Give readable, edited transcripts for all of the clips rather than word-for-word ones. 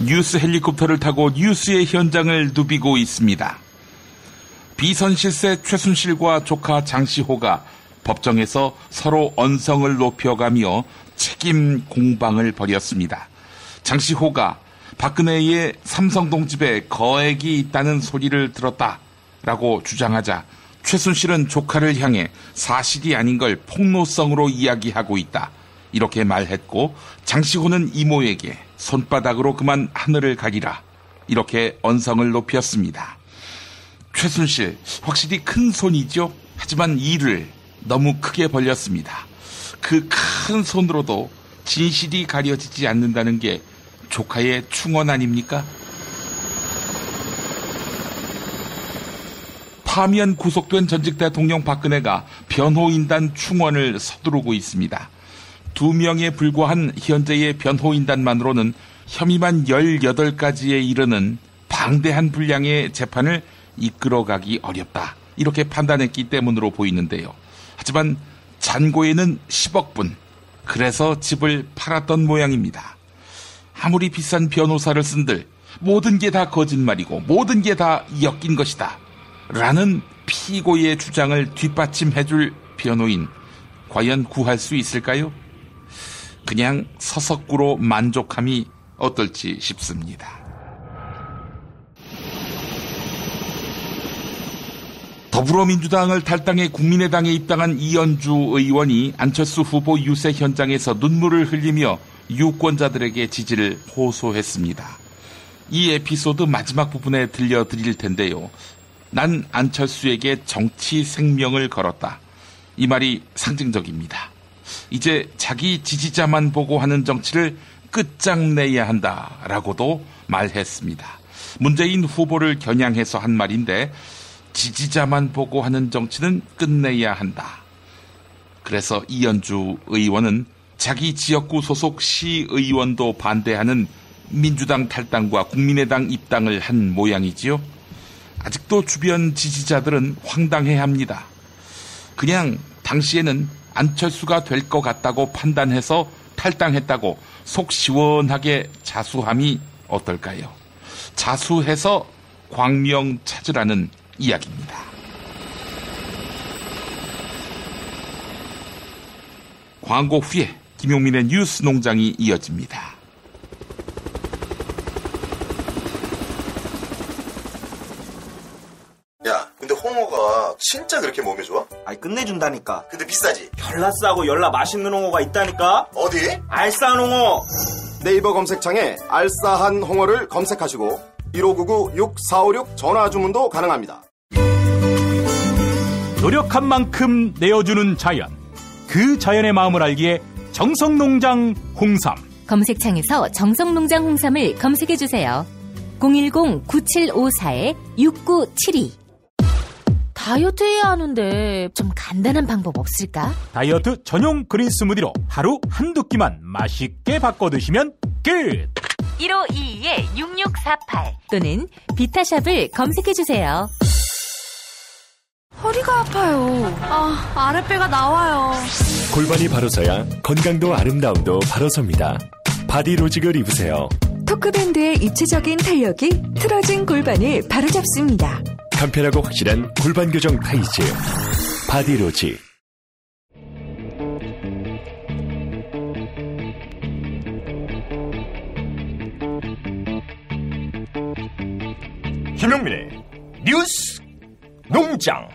뉴스 헬리콥터를 타고 뉴스의 현장을 누비고 있습니다. 비선실세 최순실과 조카 장시호가 법정에서 서로 언성을 높여가며 책임 공방을 벌였습니다. 장시호가 박근혜의 삼성동 집에 거액이 있다는 소리를 들었다라고 주장하자 최순실은 조카를 향해 사실이 아닌 걸 폭로성으로 이야기하고 있다, 이렇게 말했고, 장시호는 이모에게 손바닥으로 그만 하늘을 가리라, 이렇게 언성을 높였습니다. 최순실 확실히 큰 손이죠. 하지만 이를 너무 크게 벌렸습니다. 그 큰 손으로도 진실이 가려지지 않는다는 게 조카의 충언 아닙니까? 파면 구속된 전직 대통령 박근혜가 변호인단 충원을 서두르고 있습니다. 2명에 불과한 현재의 변호인단만으로는 혐의만 18가지에 이르는 방대한 분량의 재판을 이끌어가기 어렵다, 이렇게 판단했기 때문으로 보이는데요. 하지만 잔고에는 10억 분, 그래서 집을 팔았던 모양입니다. 아무리 비싼 변호사를 쓴들 모든 게 다 거짓말이고 모든 게 다 엮인 것이다 라는 피고의 주장을 뒷받침해줄 변호인, 과연 구할 수 있을까요? 그냥 서석구로 만족함이 어떨지 싶습니다. 더불어민주당을 탈당해 국민의당에 입당한 이현주 의원이 안철수 후보 유세 현장에서 눈물을 흘리며 유권자들에게 지지를 호소했습니다. 이 에피소드 마지막 부분에 들려드릴 텐데요. 난 안철수에게 정치 생명을 걸었다. 이 말이 상징적입니다. 이제 자기 지지자만 보고 하는 정치를 끝장내야 한다라고도 말했습니다. 문재인 후보를 겨냥해서 한 말인데, 지지자만 보고 하는 정치는 끝내야 한다. 그래서 이현주 의원은 자기 지역구 소속 시의원도 반대하는 민주당 탈당과 국민의당 입당을 한 모양이지요. 아직도 주변 지지자들은 황당해합니다. 그냥 당시에는 안철수가 될 것 같다고 판단해서 탈당했다고 속 시원하게 자수함이 어떨까요? 자수해서 광명 찾으라는 이야기입니다. 광고 후에 김용민의 뉴스 농장이 이어집니다. 야, 근데 홍어가 진짜 그렇게 몸에 좋아? 아이, 끝내준다니까. 근데 비싸지? 열나 싸고 열나 맛있는 홍어가 있다니까. 어디? 알싸한 홍어. 네이버 검색창에 알싸한 홍어를 검색하시고 1599-6456 전화 주문도 가능합니다. 노력한 만큼 내어주는 자연, 그 자연의 마음을 알기에 정성농장 홍삼. 검색창에서 정성농장 홍삼을 검색해주세요. 010-9754-6972. 다이어트 해야 하는데 좀 간단한 방법 없을까? 다이어트 전용 그린 스무디로 하루 한두 끼만 맛있게 바꿔 드시면 끝! 1522-6648 또는 비타샵을 검색해주세요. 허리가 아파요. 아랫배가 나와요. 골반이 바로 서야 건강도 아름다움도 바로 섭니다. 바디로직을 입으세요. 토크밴드의 입체적인 탄력이 틀어진 골반을 바로잡습니다. 간편하고 확실한 골반 교정 타이즈 바디로직. 김용민의 뉴스 농장.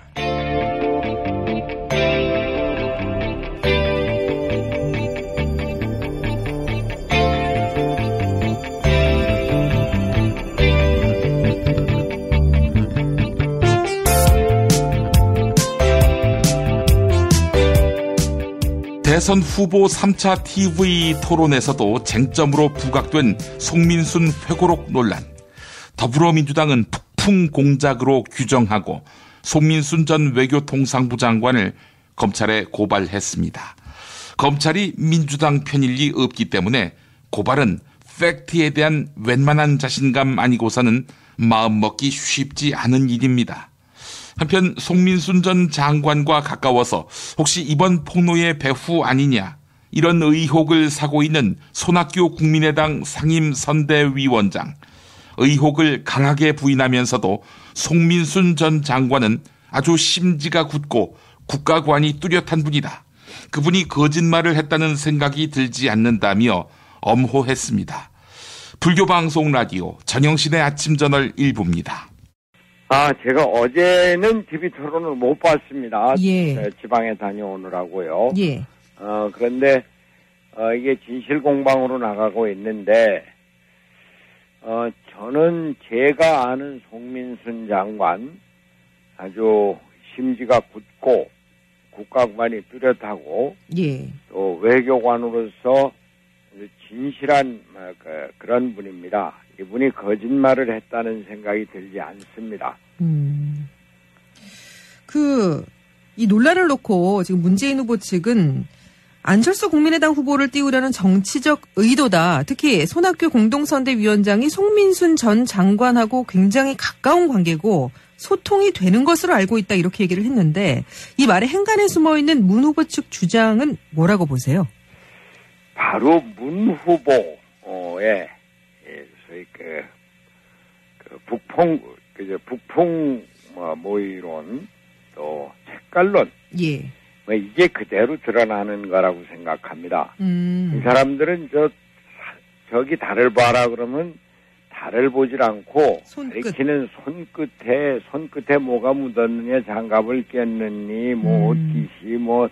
대선 후보 3차 TV 토론에서도 쟁점으로 부각된 송민순 회고록 논란. 더불어민주당은 북풍 공작으로 규정하고 송민순 전 외교통상부 장관을 검찰에 고발했습니다. 검찰이 민주당 편일 리 없기 때문에 고발은 팩트에 대한 웬만한 자신감 아니고서는 마음먹기 쉽지 않은 일입니다. 한편 송민순 전 장관과 가까워서 혹시 이번 폭로의 배후 아니냐, 이런 의혹을 사고 있는 손학규 국민의당 상임선대위원장. 의혹을 강하게 부인하면서도 송민순 전 장관은 아주 심지가 굳고 국가관이 뚜렷한 분이다. 그분이 거짓말을 했다는 생각이 들지 않는다며 엄호했습니다. 불교방송 라디오 전영신의 아침저널 일부입니다. 제가 어제는 TV 토론을 못 봤습니다. 예. 지방에 다녀오느라고요. 예. 그런데 이게 진실공방으로 나가고 있는데 저는 제가 아는 송민순 장관 아주 심지가 굳고 국가관이 뚜렷하고 예. 또 외교관으로서 진실한 그런 분입니다. 이분이 거짓말을 했다는 생각이 들지 않습니다. 이 논란을 놓고 지금 문재인 후보 측은 안철수 국민의당 후보를 띄우려는 정치적 의도다. 특히 손학규 공동선대위원장이 송민순 전 장관하고 굉장히 가까운 관계고 소통이 되는 것으로 알고 있다. 이렇게 얘기를 했는데 이 말에 행간에 숨어있는 문 후보 측 주장은 뭐라고 보세요? 바로 문 후보의 소위 북풍 모의론 또 색깔론 예. 이게 그대로 드러나는 거라고 생각합니다. 이 사람들은 저기 달을 봐라 그러면 달을 보질 않고 가리키는 손끝에 뭐가 묻었느냐, 장갑을 꼈느니, 옷깃이 뭐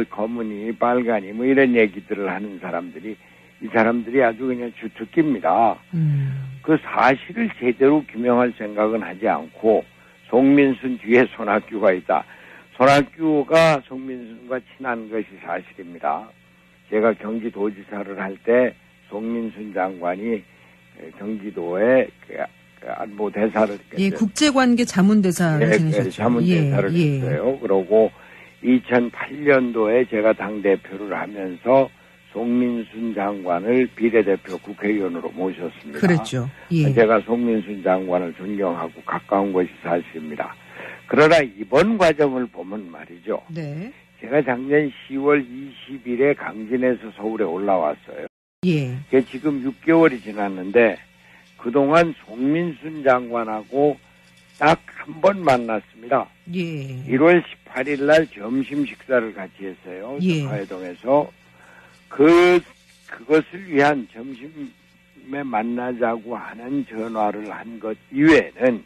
검으니 빨가니 이런 얘기들을 하는 이 사람들이 아주 그냥 주특기입니다. 그 사실을 제대로 규명할 생각은 하지 않고 송민순 뒤에 손학규가 있다. 손학규가 송민순과 친한 것이 사실입니다. 제가 경기도지사를 할 때 송민순 장관이 경기도에 안보 대사를 국제관계 자문대사를 지내셨죠. 자문대사를 했어요. 그러고 2008년도에 제가 당대표를 하면서 송민순 장관을 비례대표 국회의원으로 모셨습니다. 그랬죠. 예. 제가 송민순 장관을 존경하고 가까운 것이 사실입니다. 그러나 이번 과정을 보면 말이죠. 네. 제가 작년 10월 20일에 강진에서 서울에 올라왔어요. 예. 지금 6개월이 지났는데 그동안 송민순 장관하고 딱 한 번 만났습니다. 예. 1월 18일 날 점심 식사를 같이 했어요. 예. 화해동에서 그것을 위한 점심에 만나자고 하는 전화를 한 것 이외에는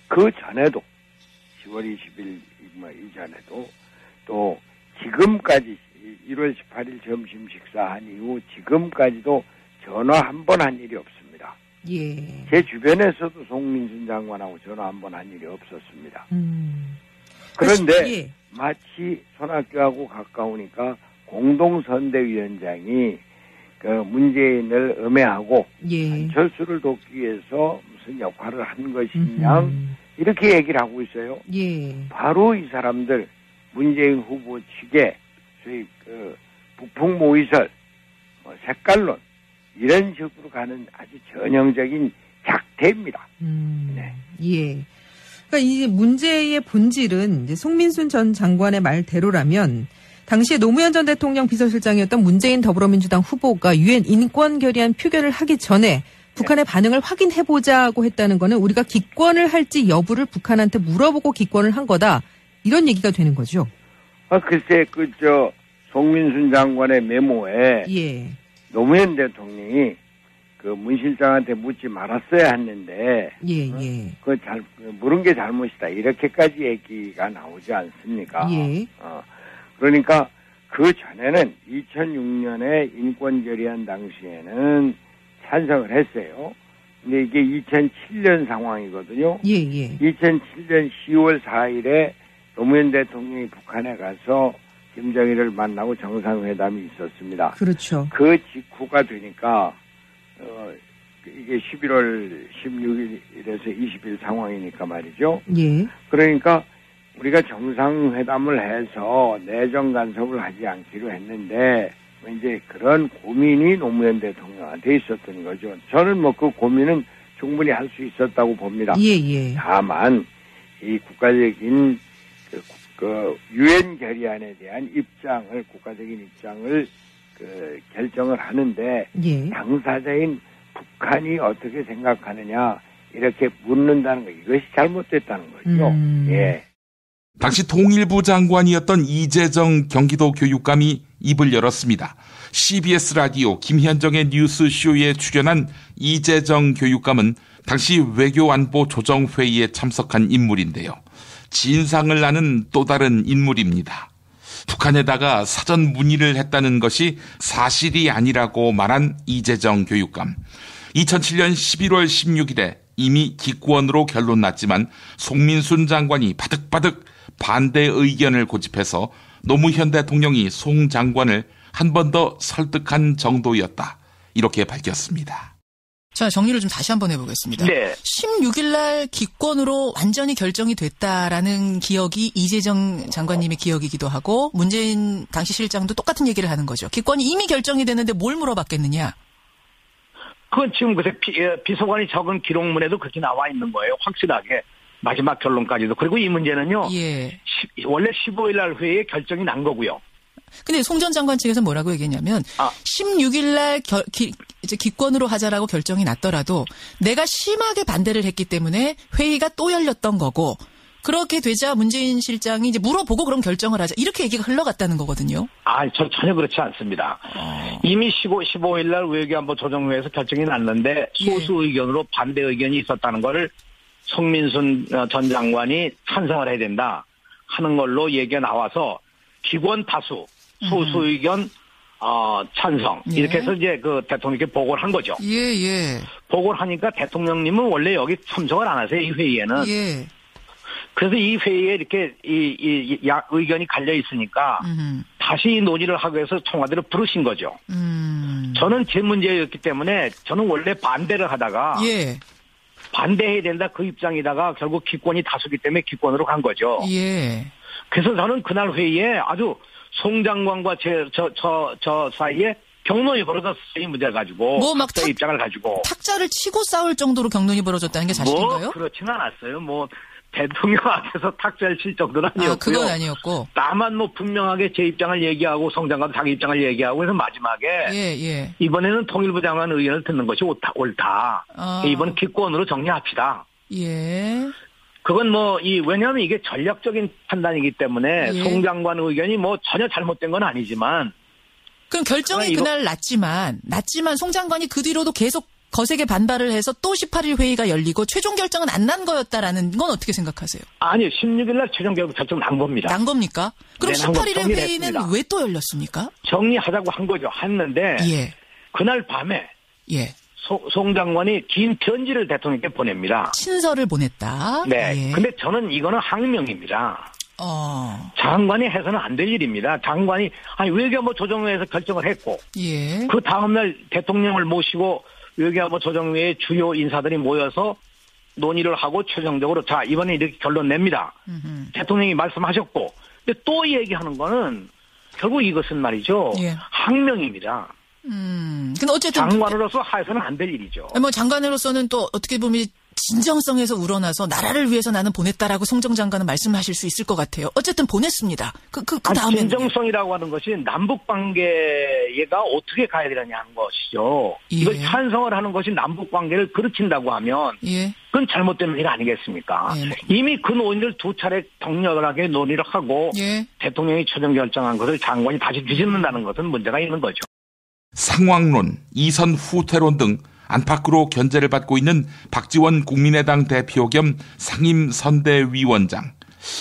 그 전에도 10월 20일 이전에도 또 지금까지 1월 18일 점심 식사한 이후 지금까지도 전화 한 번 한 일이 없습니다. 예. 제 주변에서도 송민순 장관하고 전화 한 번 한 일이 없었습니다. 그런데 마치 손학규하고 가까우니까 공동선대위원장이 문재인을 음해하고 안철수를 돕기 위해서 무슨 역할을 한 것이냐 이렇게 얘기를 하고 있어요. 예. 바로 이 사람들 문재인 후보 측의 소위 북풍 모의설, 색깔론 이런 식으로 가는 아주 전형적인 작태입니다. 네. 예. 그러니까 이 문제의 본질은 이제 송민순 전 장관의 말대로라면 당시에 노무현 전 대통령 비서실장이었던 문재인 더불어민주당 후보가 유엔 인권 결의안 표결을 하기 전에 북한의 반응을 확인해보자고 했다는 거는 우리가 기권을 할지 여부를 북한한테 물어보고 기권을 한 거다. 이런 얘기가 되는 거죠. 글쎄, 송민순 장관의 메모에 노무현 대통령이 문 실장한테 묻지 말았어야 했는데, 물은 게 잘못이다. 이렇게까지 얘기가 나오지 않습니까? 그러니까 그 전에는 2006년에 인권결의안 당시에는 찬성을 했어요. 근데 이게 2007년 상황이거든요. 2007년 10월 4일에 노무현 대통령이 북한에 가서 김정일을 만나고 정상회담이 있었습니다. 그렇죠. 그 직후가 되니까 이게 11월 16일에서 20일 상황이니까 말이죠. 그러니까 우리가 정상회담을 해서 내정 간섭을 하지 않기로 했는데 이제 그런 고민이 노무현 대통령한테 있었던 거죠. 저는 그 고민은 충분히 할 수 있었다고 봅니다. 다만 이 국가적인 그 유엔 결의안에 대한 입장을 국가적인 입장을 그 결정을 하는데 예. 당사자인 북한이 어떻게 생각하느냐 이렇게 묻는다는 거 이것이 잘못됐다는 거죠. 예. 당시 통일부 장관이었던 이재정 경기도 교육감이 입을 열었습니다. CBS 라디오 김현정의 뉴스쇼에 출연한 이재정 교육감은 당시 외교안보 조정회의에 참석한 인물인데요. 진상을 아는 또 다른 인물입니다. 북한에다가 사전 문의를 했다는 것이 사실이 아니라고 말한 이재정 교육감. 2007년 11월 16일에 이미 기권으로 결론 났지만 송민순 장관이 바득바득 반대 의견을 고집해서 노무현 대통령이 송 장관을 한 번 더 설득한 정도였다. 이렇게 밝혔습니다. 자, 정리를 좀 다시 한번 해보겠습니다. 네. 16일 날 기권으로 완전히 결정이 됐다라는 기억이 이재정 장관님의 기억이기도 하고 문재인 당시 실장도 똑같은 얘기를 하는 거죠. 기권이 이미 결정이 됐는데 뭘 물어봤겠느냐. 그건 지금 그새 비서관이 적은 기록문에도 그렇게 나와 있는 거예요. 확실하게. 마지막 결론까지도. 그리고 이 문제는요. 예. 원래 15일 날 회의에 결정이 난 거고요. 근데 송 전 장관 측에서 뭐라고 얘기했냐면 16일 날 이제 기권으로 하자라고 결정이 났더라도 내가 심하게 반대를 했기 때문에 회의가 또 열렸던 거고 그렇게 되자 문재인 실장이 이제 물어보고 그럼 결정을 하자. 이렇게 얘기가 흘러갔다는 거거든요. 전혀 그렇지 않습니다. 이미 15일 날 외교안보 조정회에서 결정이 났는데 소수 의견으로 반대 의견이 있었다는 거를 송민순 전 장관이 찬성을 해야 된다 하는 걸로 얘기가 나와서 기권 다수, 소수 의견 찬성 이렇게 해서 이제 그 대통령께 보고를 한 거죠. 예. 보고를 하니까 대통령님은 원래 여기 참석을 안 하세요. 이 회의에는. 예. 그래서 이 회의에 이렇게 이 의견이 갈려 있으니까 다시 이 논의를 하기 위해서 청와대를 부르신 거죠. 저는 제 문제였기 때문에 저는 원래 반대를 하다가 반대해야 된다 그 입장이다가 결국 기권이 다수기 때문에 기권으로 간 거죠. 예. 그래서 저는 그날 회의에 아주 송 장관과 저 사이에 경론이 벌어졌어요. 이 문제를 가지고. 막 입장을 가지고. 탁자를 치고 싸울 정도로 경론이 벌어졌다는 게 사실인가요? 그렇지는 않았어요. 대통령 앞에서 탁자를 칠 정도는 아니었고요. 그건 아니었고. 다만 분명하게 제 입장을 얘기하고 송 장관도 자기 입장을 얘기하고 해서 마지막에 이번에는 통일부 장관 의견을 듣는 것이 옳다. 이번 기권으로 정리합시다. 예. 그건 왜냐하면 이게 전략적인 판단이기 때문에 송 장관 의견이 전혀 잘못된 건 아니지만. 그럼 결정이 그날 났지만 송 장관이 그 뒤로도 계속 거세게 반발을 해서 또 18일 회의가 열리고 최종 결정은 안 난 거였다라는 건 어떻게 생각하세요? 아니요. 16일 날 최종 결정 난 겁니다. 난 겁니까? 그럼 18일의 회의는 왜 또 열렸습니까? 정리하자고 한 거죠. 했는데 그날 밤에 송 장관이 긴 편지를 대통령께 보냅니다. 친서를 보냈다. 네. 근데 저는 이거는 항명입니다. 장관이 해서는 안 될 일입니다. 장관이 외교안보 조정회에서 결정을 했고 그 다음날 대통령을 모시고 외교안보 조정회의 주요 인사들이 모여서 논의를 하고 최종적으로 이번에 이렇게 결론 냅니다. 대통령이 말씀하셨고 근데 또 얘기하는 거는 결국 이것은 말이죠. 항명입니다. 근데 어쨌든 장관으로서 해서는 안 될 일이죠. 장관으로서는 또 어떻게 보면 진정성에서 우러나서 나라를 위해서 나는 보냈다라고 송 전 장관은 말씀하실 수 있을 것 같아요. 어쨌든 보냈습니다. 그 다음에 진정성이라고 하는 것이 남북 관계가 어떻게 가야 되느냐 하는 것이죠. 이걸 찬성을 하는 것이 남북 관계를 그르친다고 하면 그건 잘못된 일 아니겠습니까? 이미 그 논의를 두 차례 격렬하게 논의를 하고 대통령이 최종 결정한 것을 장관이 다시 뒤집는다는 것은 문제가 있는 거죠. 상황론, 이선 후퇴론 등 안팎으로 견제를 받고 있는 박지원 국민의당 대표 겸 상임선대위원장.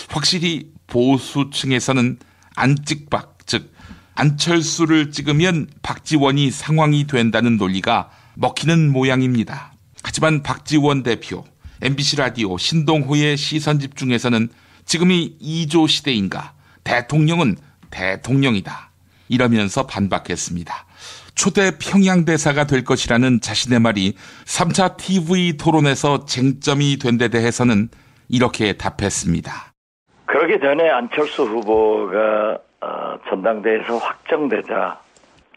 확실히 보수층에서는 안찍박, 즉 안철수를 찍으면 박지원이 상황이 된다는 논리가 먹히는 모양입니다. 하지만 박지원 대표, MBC 라디오 신동호의 시선집중에서는 지금이 2조 시대인가, 대통령은 대통령이다, 이러면서 반박했습니다. 초대 평양대사가 될 것이라는 자신의 말이 3차 TV 토론에서 쟁점이 된 데 대해서는 이렇게 답했습니다. 그러기 전에 안철수 후보가 전당대회에서 확정되자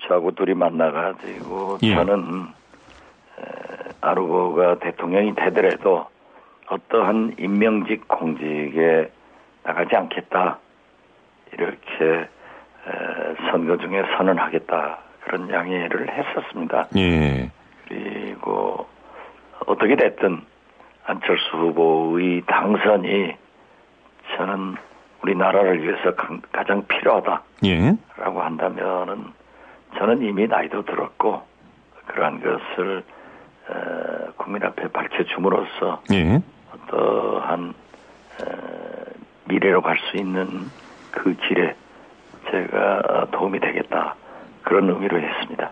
저하고 둘이 만나가지고 저는 안 후보가 대통령이 되더라도 어떠한 임명직 공직에 나가지 않겠다. 이렇게 선거 중에 선언하겠다 그런 양해를 했었습니다. 예. 그리고 어떻게 됐든 안철수 후보의 당선이 저는 우리나라를 위해서 가장 필요하다라고 예. 한다면은 저는 이미 나이도 들었고 그러한 것을 국민 앞에 밝혀줌으로써 예. 어떠한 미래로 갈 수 있는 그 길에 제가 도움이 되겠다 그런 의미로 했습니다.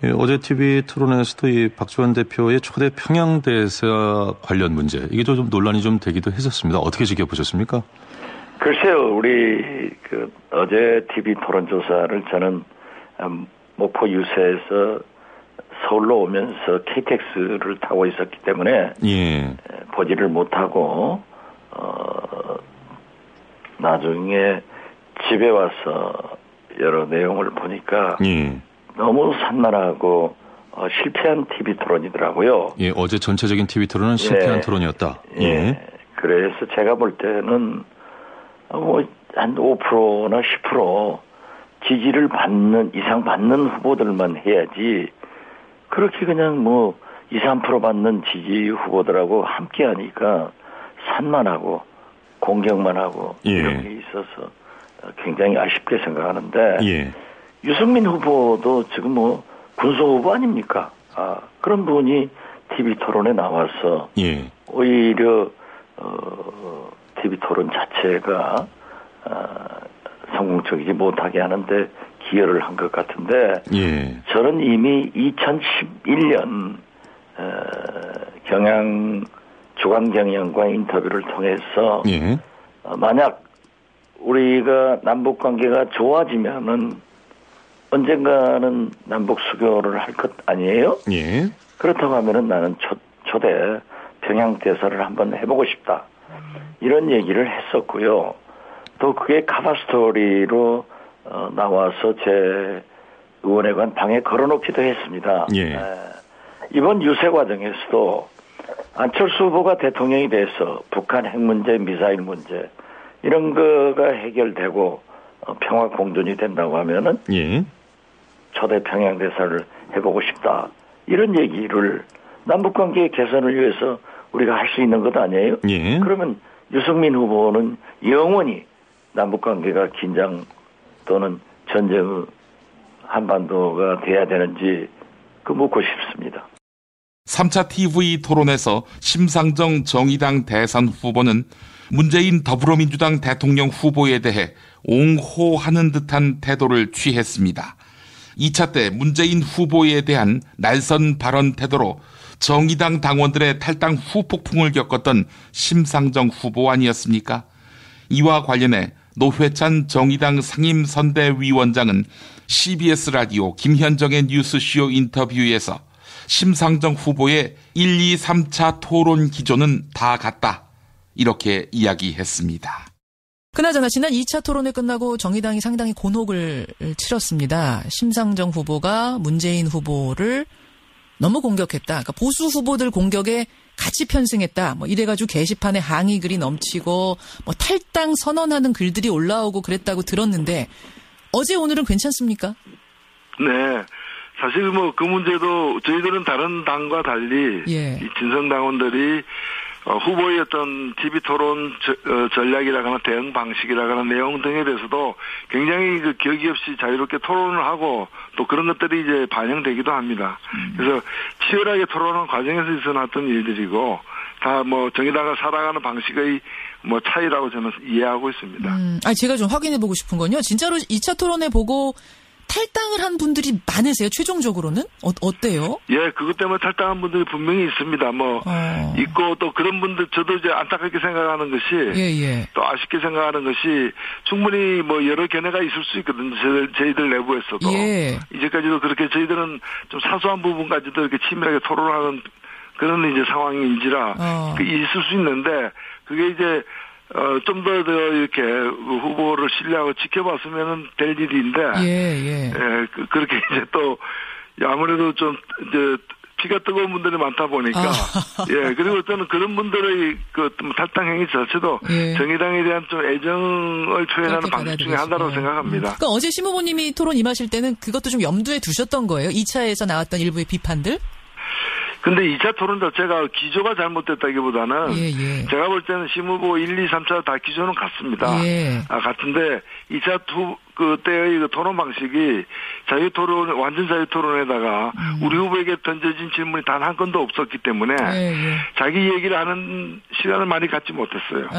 예, 어제 TV 토론에서도 이 박지원 대표의 초대 평양대사 관련 문제 이게 좀 논란이 좀 되기도 했었습니다. 어떻게 지켜보셨습니까? 글쎄요, 우리 어제 TV 토론 조사를 저는 목포 유세에서 서울로 오면서 KTX를 타고 있었기 때문에 예. 보지를 못하고 나중에 집에 와서 여러 내용을 보니까 예. 너무 산만하고 실패한 TV 토론이더라고요. 예, 어제 전체적인 TV 토론은 실패한 토론이었다. 예. 그래서 제가 볼 때는 한 5%나 10% 지지를 이상 받는 후보들만 해야지 그렇게 그냥 2, 3% 받는 지지 후보들하고 함께 하니까 산만하고 공격만 하고 예. 이런 게 있어서 굉장히 아쉽게 생각하는데 예. 유승민 후보도 지금 군소 후보 아닙니까? 그런 분이 TV 토론에 나와서 예. 오히려 TV 토론 자체가 성공적이지 못하게 하는데 기여를 한 것 같은데 예. 저는 이미 2011년 중앙경영과 인터뷰를 통해서 예. 만약 우리가 남북 관계가 좋아지면은 언젠가는 남북 수교를 할 것 아니에요? 예. 그렇다고 하면은 나는 초대 평양 대사를 한번 해보고 싶다. 이런 얘기를 했었고요. 또 그게 카바 스토리로 나와서 제 의원회관 방에 걸어놓기도 했습니다. 예. 이번 유세 과정에서도 안철수 후보가 대통령이 돼서 북한 핵 문제, 미사일 문제 이런 거가 해결되고 평화 공존이 된다고 하면은 예. 초대 평양 대사를 해보고 싶다. 이런 얘기를 남북관계 개선을 위해서 우리가 할 수 있는 것 아니에요? 예. 그러면 유승민 후보는 영원히 남북관계가 긴장 또는 전쟁의 한반도가 돼야 되는지 묻고 싶습니다. 3차 TV 토론에서 심상정 정의당 대선 후보는 문재인 더불어민주당 대통령 후보에 대해 옹호하는 듯한 태도를 취했습니다. 2차 때 문재인 후보에 대한 날선 발언 태도로 정의당 당원들의 탈당 후폭풍을 겪었던 심상정 후보 아니었습니까? 이와 관련해 노회찬 정의당 상임선대위원장은 CBS 라디오 김현정의 뉴스쇼 인터뷰에서 심상정 후보의 1, 2, 3차 토론 기조는 다 같다. 이렇게 이야기했습니다. 그나저나 지난 2차 토론회 끝나고 정의당이 상당히 곤혹을 치렀습니다. 심상정 후보가 문재인 후보를 너무 공격했다. 그러니까 보수 후보들 공격에 같이 편승했다. 이래가지고 게시판에 항의 글이 넘치고 탈당 선언하는 글들이 올라오고 그랬다고 들었는데 어제 오늘은 괜찮습니까? 네. 사실 그 문제도 저희들은 다른 당과 달리 예. 이 진성당원들이 후보의 어떤 TV 토론 전략이라거나 대응 방식이라거나 내용 등에 대해서도 굉장히 격의 없이 자유롭게 토론을 하고 또 그런 것들이 이제 반영되기도 합니다. 그래서 치열하게 토론하는 과정에서 있어났던 일들이고 다 정의당을 살아가는 방식의 차이라고 저는 이해하고 있습니다. 제가 좀 확인해보고 싶은 건요. 진짜로 2차 토론회 보고 탈당을 한 분들이 많으세요? 최종적으로는? 어때요? 예, 그것 때문에 탈당한 분들이 분명히 있습니다. 있고 또 그런 분들 저도 이제 안타깝게 생각하는 것이 예. 또 아쉽게 생각하는 것이 충분히 여러 견해가 있을 수 있거든요. 저희들 내부에서도. 예. 이제까지도 그렇게 저희들은 좀 사소한 부분까지도 이렇게 치밀하게 토론하는 그런 이제 상황인지라 있을 수 있는데 그게 이제 좀 더 이렇게 후보를 신뢰하고 지켜봤으면 될 일인데. 예. 그렇게 이제 또, 아무래도 좀, 이제, 피가 뜨거운 분들이 많다 보니까 예 그리고 저는 그런 분들의 그 탈당 행위 자체도 예. 정의당에 대한 좀 애정을 표현하는 방식 중에 하나라고 생각합니다. 그러니까 어제 심 후보님이 토론 임하실 때는 그것도 좀 염두에 두셨던 거예요. 2차에서 나왔던 일부의 비판들. 근데 2차 토론 자체가 기조가 잘못됐다기보다는 제가 볼 때는 심 후보 1, 2, 3차 다 기조는 같습니다. 예. 같은데 2차 그때의 그 토론 방식이 자유토론, 완전 자유토론에다가 우리 후보에게 던져진 질문이 단 한 건도 없었기 때문에 자기 얘기를 하는 시간을 많이 갖지 못했어요.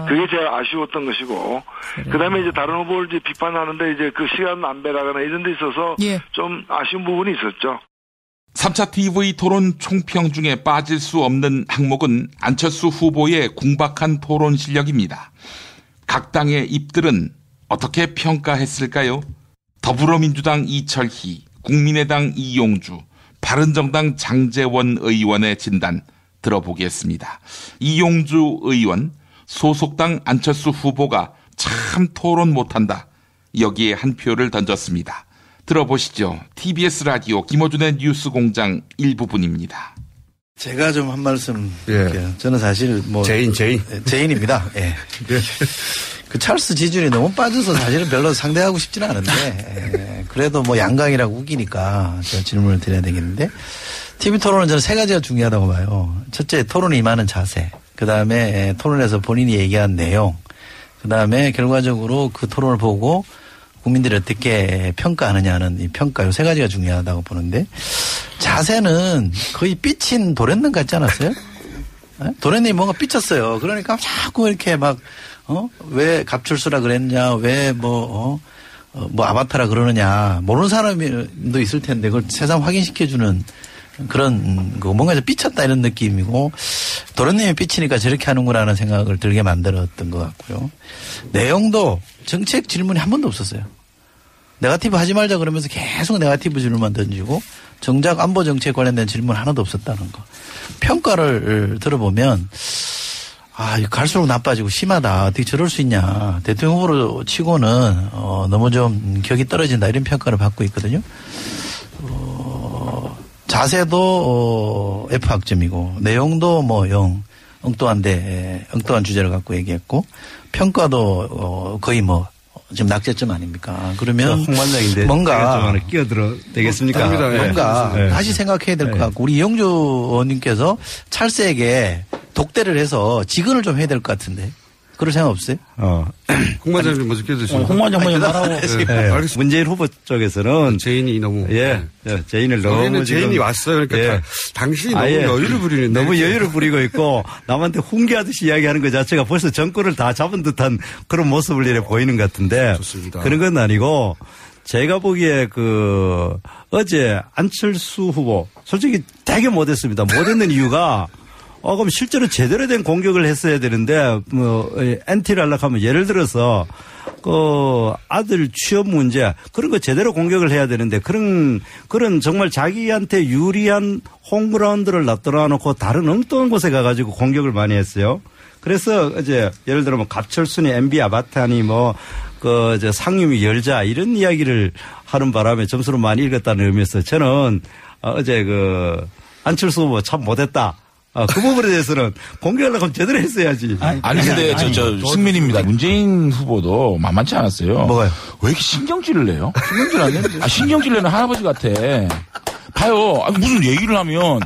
그게 제일 아쉬웠던 것이고 그다음에 이제 다른 후보를 이제 비판하는데 이제 그 시간 안배라거나 이런 데 있어서 좀 아쉬운 부분이 있었죠. 3차 TV 토론 총평 중에 빠질 수 없는 항목은 안철수 후보의 궁박한 토론 실력입니다. 각 당의 입들은 어떻게 평가했을까요? 더불어민주당 이철희, 국민의당 이용주, 바른정당 장제원 의원의 진단 들어보겠습니다. 이용주 의원, 소속당 안철수 후보가 참 토론 못한다. 여기에 한 표를 던졌습니다. 들어보시죠. TBS 라디오 김어준의 뉴스공장 일부분입니다. 제가 좀 한 말씀 드릴게요. 저는 사실 제인입니다. 예. 그 찰스 지준이 너무 빠져서 사실은 별로 상대하고 싶지는 않은데 그래도 뭐 양강이라고 우기니까 제가 질문을 드려야 되겠는데 TV 토론은 저는 세 가지가 중요하다고 봐요. 첫째, 토론에 임하는 자세. 그 다음에 토론에서 본인이 얘기한 내용. 그 다음에 결과적으로 그 토론을 보고 국민들이 어떻게 평가하느냐는 이 평가 요 세 가지가 중요하다고 보는데 자세는 거의 삐친 도련님 같지 않았어요? 도련님이 뭔가 삐쳤어요. 그러니까 자꾸 이렇게 막 왜 갑출수라 그랬냐, 왜 뭐 아바타라 그러느냐 모르는 사람도 있을 텐데 그걸 세상 확인시켜주는 그런 뭔가 좀 삐쳤다 이런 느낌이고 도련님이 삐치니까 저렇게 하는구나라는 생각을 들게 만들었던 것 같고요. 내용도 정책 질문이 한 번도 없었어요. 네거티브 하지 말자 그러면서 계속 네거티브 질문만 던지고 정작 안보 정책 관련된 질문 하나도 없었다는 거. 평가를 들어보면 갈수록 나빠지고 심하다. 어떻게 저럴 수 있냐. 대통령 후보로 치고는 너무 좀 격이 떨어진다 이런 평가를 받고 있거든요. 자세도 F학점이고 내용도 뭐 엉뚱한 주제를 갖고 얘기했고 평가도 거의 지금 낙제점 아닙니까? 그러면 홍반장인데 뭔가 끼어들어 되겠습니까? 뭔가 다시 생각해야 될 것 같고 우리 이용주 의원님께서 찰스에게 독대를 해서 직언을 좀 해야 될 것 같은데 그럴 생각 없어요? 홍반장님 먼저 껴주시죠. 홍반장님 말하고. 문재인 후보 쪽에서는 제인이 너무 제인을 너무 제인이 왔어요. 그러니까 당신이 너무 여유를 부리는데 너무 여유를 부리고 있고 남한테 훈계하듯이 이야기하는 것 자체가 벌써 정권을 다 잡은 듯한 그런 모습을 이래 보이는 것 같은데 좋습니다. 그런 건 아니고 제가 보기에 어제 안철수 후보 솔직히 되게 못했습니다. 못했는 이유가 그럼 실제로 제대로 된 공격을 했어야 되는데, 엔티를 하려고 하면 예를 들어서, 아들 취업 문제, 그런 거 제대로 공격을 해야 되는데, 그런 정말 자기한테 유리한 홈그라운드를 놔둬 놓고 다른 엉뚱한 곳에 가가지고 공격을 많이 했어요. 그래서 어제 예를 들어 갑철순이 MB 아바타니 상임위 열자 이런 이야기를 하는 바람에 점수를 많이 읽었다는 의미에서 저는 어제 안철수 후보 참 못했다. 그 부분에 대해서는 공개하려고 하면 제대로 했어야지. 아니 근데 승민입니다. 문재인 후보도 만만치 않았어요. 뭐가요? 왜 이렇게 신경질을 내요? 신경질 안 내는데? 신경질 내는 할아버지 같아. 봐요. 무슨 얘기를 하면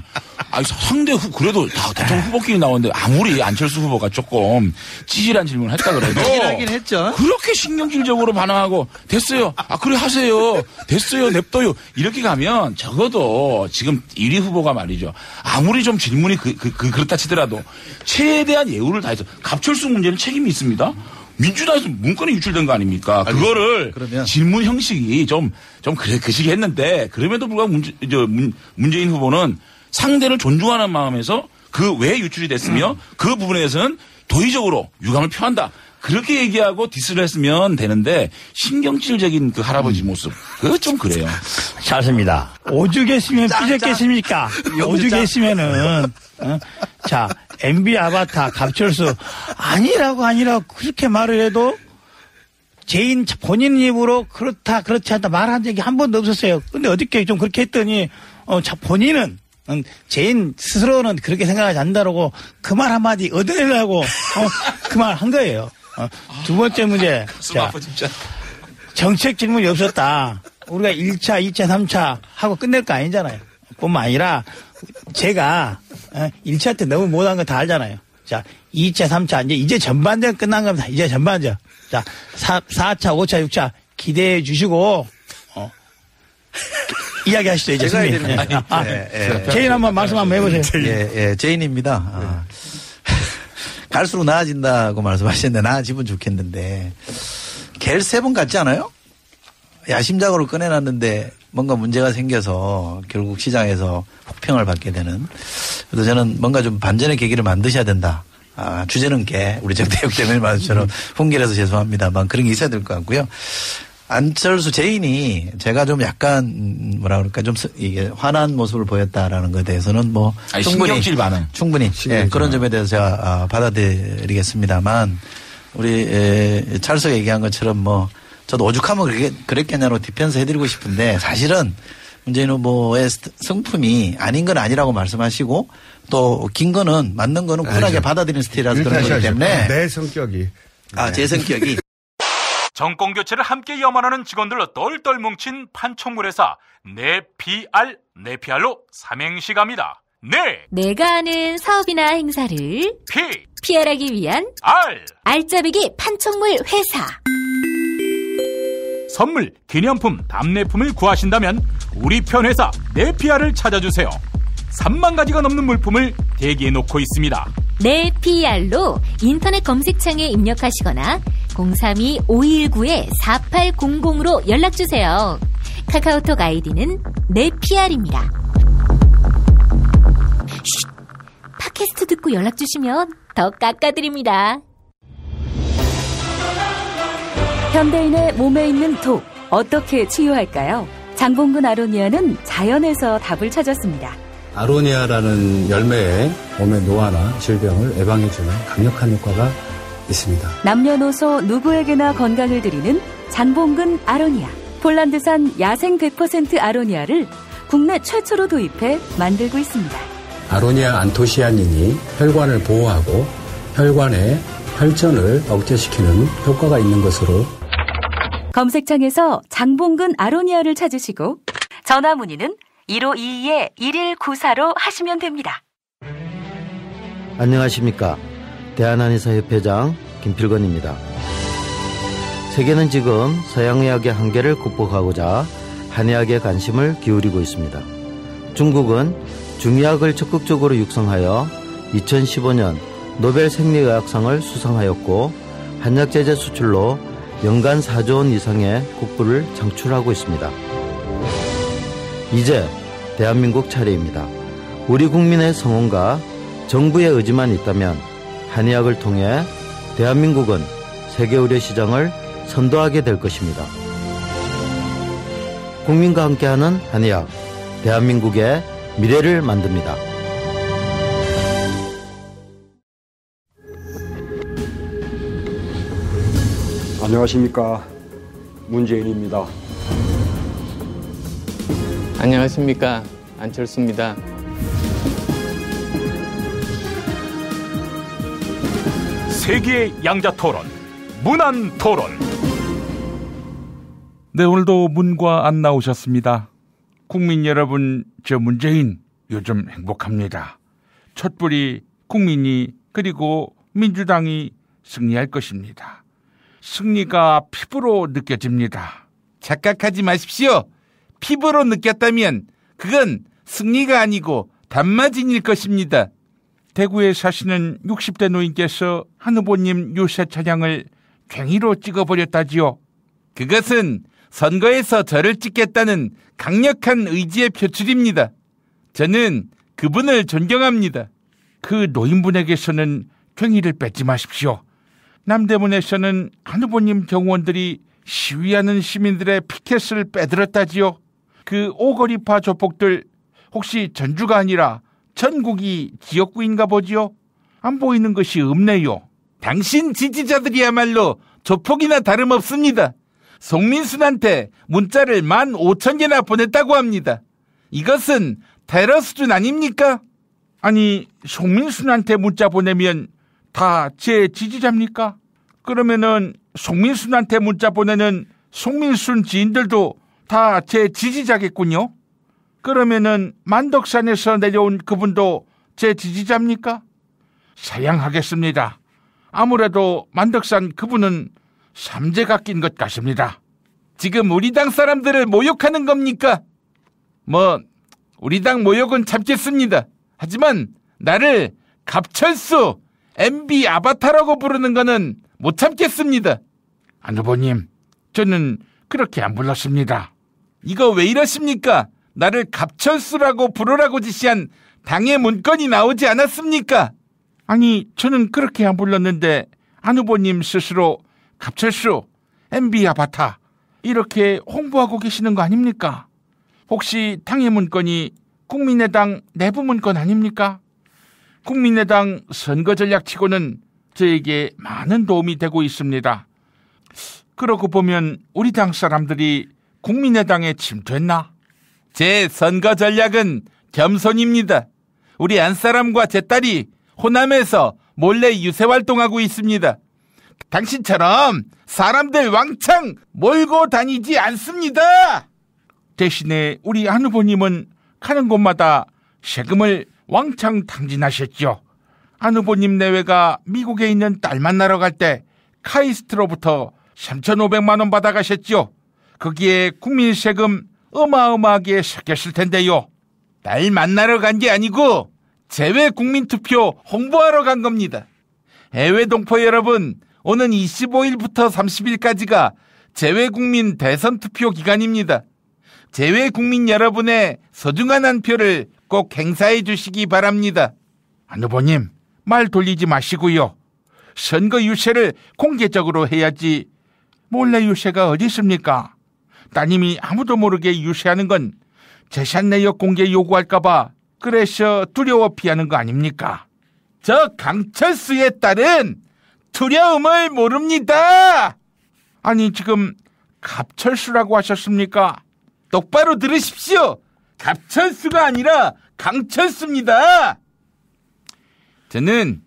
상대 그래도 다 대통령 후보끼리 나오는데 아무리 안철수 후보가 조금 찌질한 질문을 했다 그래도 찌질하긴 했죠. 그렇게 신경질적으로 반응하고 됐어요. 그래 하세요. 됐어요. 냅둬요. 이렇게 가면 적어도 지금 1위 후보가 말이죠. 아무리 좀 질문이 그렇다 치더라도 최대한 예우를 다해서 갑철수 문제는 책임이 있습니다. 민주당에서 문건이 유출된 거 아닙니까? 그거를 질문 형식이 좀 그시기 했는데 그럼에도 불구하고 문재인 후보는 상대를 존중하는 마음에서 왜 유출이 됐으며 그 부분에 대해서는 도의적으로 유감을 표한다. 그렇게 얘기하고 디스를 했으면 되는데 신경질적인 할아버지 모습 그거 좀 그래요. 잘습니다. 오죽했으면 삐졌겠습니까? 오죽했으면은 자 MB 아바타 갑철수 아니라고 그렇게 말을 해도 제인 본인 입으로 그렇다 그렇지 않다 말한 적이 한 번도 없었어요. 근데 어저께 좀 그렇게 했더니 본인은 재인 스스로는 그렇게 생각하지 않는다고 그 말 한마디 얻어내려고 그 말 한 거예요. 두 번째 문제. 자, 정책 질문이 없었다. 우리가 1차, 2차, 3차 하고 끝낼 거 아니잖아요. 뿐만 아니라 제가 1차 때 너무 못한 거 다 알잖아요. 자, 2차, 3차 이제 전반전 끝난 겁니다. 이제 전반전. 자, 4차, 5차, 6차 기대해 주시고 이야기하시죠, 이제. 제인 한번 말씀 한번 해보세요. 제인입니다. 갈수록 나아진다고 말씀하셨는데 나아지면 좋겠는데 겔 3번 같지 않아요? 야심작으로 꺼내놨는데 뭔가 문제가 생겨서 결국 시장에서 혹평을 받게 되는. 그래서 저는 뭔가 좀 반전의 계기를 만드셔야 된다. 주제는 우리 정태욱 대변인 말씀처럼 훈계라서 죄송합니다만 그런 게 있어야 될 것 같고요. 안철수 제인이 제가 좀 약간 뭐라 그럴까 좀 이게 화난 모습을 보였다라는 것에 대해서는 뭐 충분히 그런 점에 대해서 제가 받아들이겠습니다만 우리 찰스가 얘기한 것처럼 뭐 저도 오죽하면 그랬겠냐고 디펜스 해드리고 싶은데 사실은 문재인 후보의 성품이 아닌 건 아니라고 말씀하시고 또 긴 거는 맞는 거는 쿨하게 받아들이는 스타일이라서 그런 거기 때문에 내 성격이 제 성격이 정권 교체를 함께 염원하는 직원들로 똘똘 뭉친 판촉물회사 네피알로 삼행시 갑니다. 내가 아는 사업이나 행사를 PR하기 위한 알짜배기 판촉물 회사. 선물, 기념품, 답례품을 구하신다면 우리 편 회사 네피알을 찾아주세요. 3만 가지가 넘는 물품을 대기해 놓고 있습니다. 네피알로 인터넷 검색창에 입력하시거나 032-519-4800으로 연락주세요. 카카오톡 아이디는 네피알입니다. 팟캐스트 듣고 연락주시면 더 깎아드립니다. 현대인의 몸에 있는 독, 어떻게 치유할까요? 장봉근 아로니아는 자연에서 답을 찾았습니다. 아로니아라는 열매에 몸의 노화나 질병을 예방해주는 강력한 효과가 있습니다. 남녀노소 누구에게나 건강을 드리는 장봉근 아로니아. 폴란드산 야생 100% 아로니아를 국내 최초로 도입해 만들고 있습니다. 아로니아 안토시아닌이 혈관을 보호하고 혈관의 혈전을 억제시키는 효과가 있는 것으로 검색창에서 장봉근 아로니아를 찾으시고 전화 문의는 1522-1194로 하시면 됩니다. 안녕하십니까. 대한한의사협회장 김필건입니다. 세계는 지금 서양의학의 한계를 극복하고자 한의학에 관심을 기울이고 있습니다. 중국은 중의학을 적극적으로 육성하여 2015년 노벨 생리의학상을 수상하였고 한약제재 수출로 연간 4조 원 이상의 국부를 창출하고 있습니다. 이제 대한민국 차례입니다. 우리 국민의 성원과 정부의 의지만 있다면 한의학을 통해 대한민국은 세계 의료 시장을 선도하게 될 것입니다. 국민과 함께하는 한의학, 대한민국의 미래를 만듭니다. 안녕하십니까. 문재인입니다. 안녕하십니까. 안철수입니다. 세계의 양자토론, 문안토론. 네, 오늘도 문과 안 나오셨습니다. 국민 여러분, 저 문재인 요즘 행복합니다. 촛불이 국민이 그리고 민주당이 승리할 것입니다. 승리가 피부로 느껴집니다. 착각하지 마십시오. 피부로 느꼈다면 그건 승리가 아니고 단마진일 것입니다. 대구에 사시는 60대 노인께서 한 후보님 유세 차량을 괭이로 찍어버렸다지요. 그것은 선거에서 저를 찍겠다는 강력한 의지의 표출입니다. 저는 그분을 존경합니다. 그 노인분에게서는 괭이를 뺏지 마십시오. 남대문에서는 한 후보님 경호원들이 시위하는 시민들의 피켓을 빼들었다지요. 그 오거리파 조폭들 혹시 전주가 아니라 전국이 지역구인가 보지요? 안 보이는 것이 없네요. 당신 지지자들이야말로 조폭이나 다름없습니다. 송민순한테 문자를 15,000개나 보냈다고 합니다. 이것은 테러 수준 아닙니까? 아니, 송민순한테 문자 보내면 다 제 지지자입니까? 그러면은 송민순한테 문자 보내는 송민순 지인들도 다 제 지지자겠군요. 그러면은 만덕산에서 내려온 그분도 제 지지자입니까? 사양하겠습니다. 아무래도 만덕산 그분은 삼재가 낀 것 같습니다. 지금 우리 당 사람들을 모욕하는 겁니까? 뭐 우리 당 모욕은 참겠습니다. 하지만 나를 갑철수 MB 아바타라고 부르는 거는 못 참겠습니다. 안 후보님, 저는 그렇게 안 불렀습니다. 이거 왜 이러십니까? 나를 갑철수라고 부르라고 지시한 당의 문건이 나오지 않았습니까? 아니, 저는 그렇게 안 불렀는데 안 후보님 스스로 갑철수, MB 아바타 이렇게 홍보하고 계시는 거 아닙니까? 혹시 당의 문건이 국민의당 내부 문건 아닙니까? 국민의당 선거 전략치고는 저에게 많은 도움이 되고 있습니다. 그러고 보면 우리 당 사람들이 국민의당에 침투했나? 제 선거 전략은 겸손입니다. 우리 안사람과 제 딸이 호남에서 몰래 유세활동하고 있습니다. 당신처럼 사람들 왕창 몰고 다니지 않습니다. 대신에 우리 안 후보님은 가는 곳마다 세금을 왕창 탕진하셨죠. 안 후보님 내외가 미국에 있는 딸 만나러 갈 때 카이스트로부터 3,500만 원 받아가셨죠. 거기에 국민 세금 어마어마하게 섞였을 텐데요. 딸 만나러 간 게 아니고 재외 국민투표 홍보하러 간 겁니다. 해외 동포 여러분, 오는 25일부터 30일까지가 재외 국민 대선 투표 기간입니다. 재외 국민 여러분의 소중한 한 표를 꼭 행사해 주시기 바랍니다. 안 후보님, 말 돌리지 마시고요. 선거 유세를 공개적으로 해야지 몰래 유세가 어디 있습니까? 따님이 아무도 모르게 유세하는 건 재산 내역 공개 요구할까봐 그래서 두려워 피하는 거 아닙니까? 저 강철수의 딸은 두려움을 모릅니다. 아니, 지금 갑철수라고 하셨습니까? 똑바로 들으십시오. 갑철수가 아니라 강철수입니다. 저는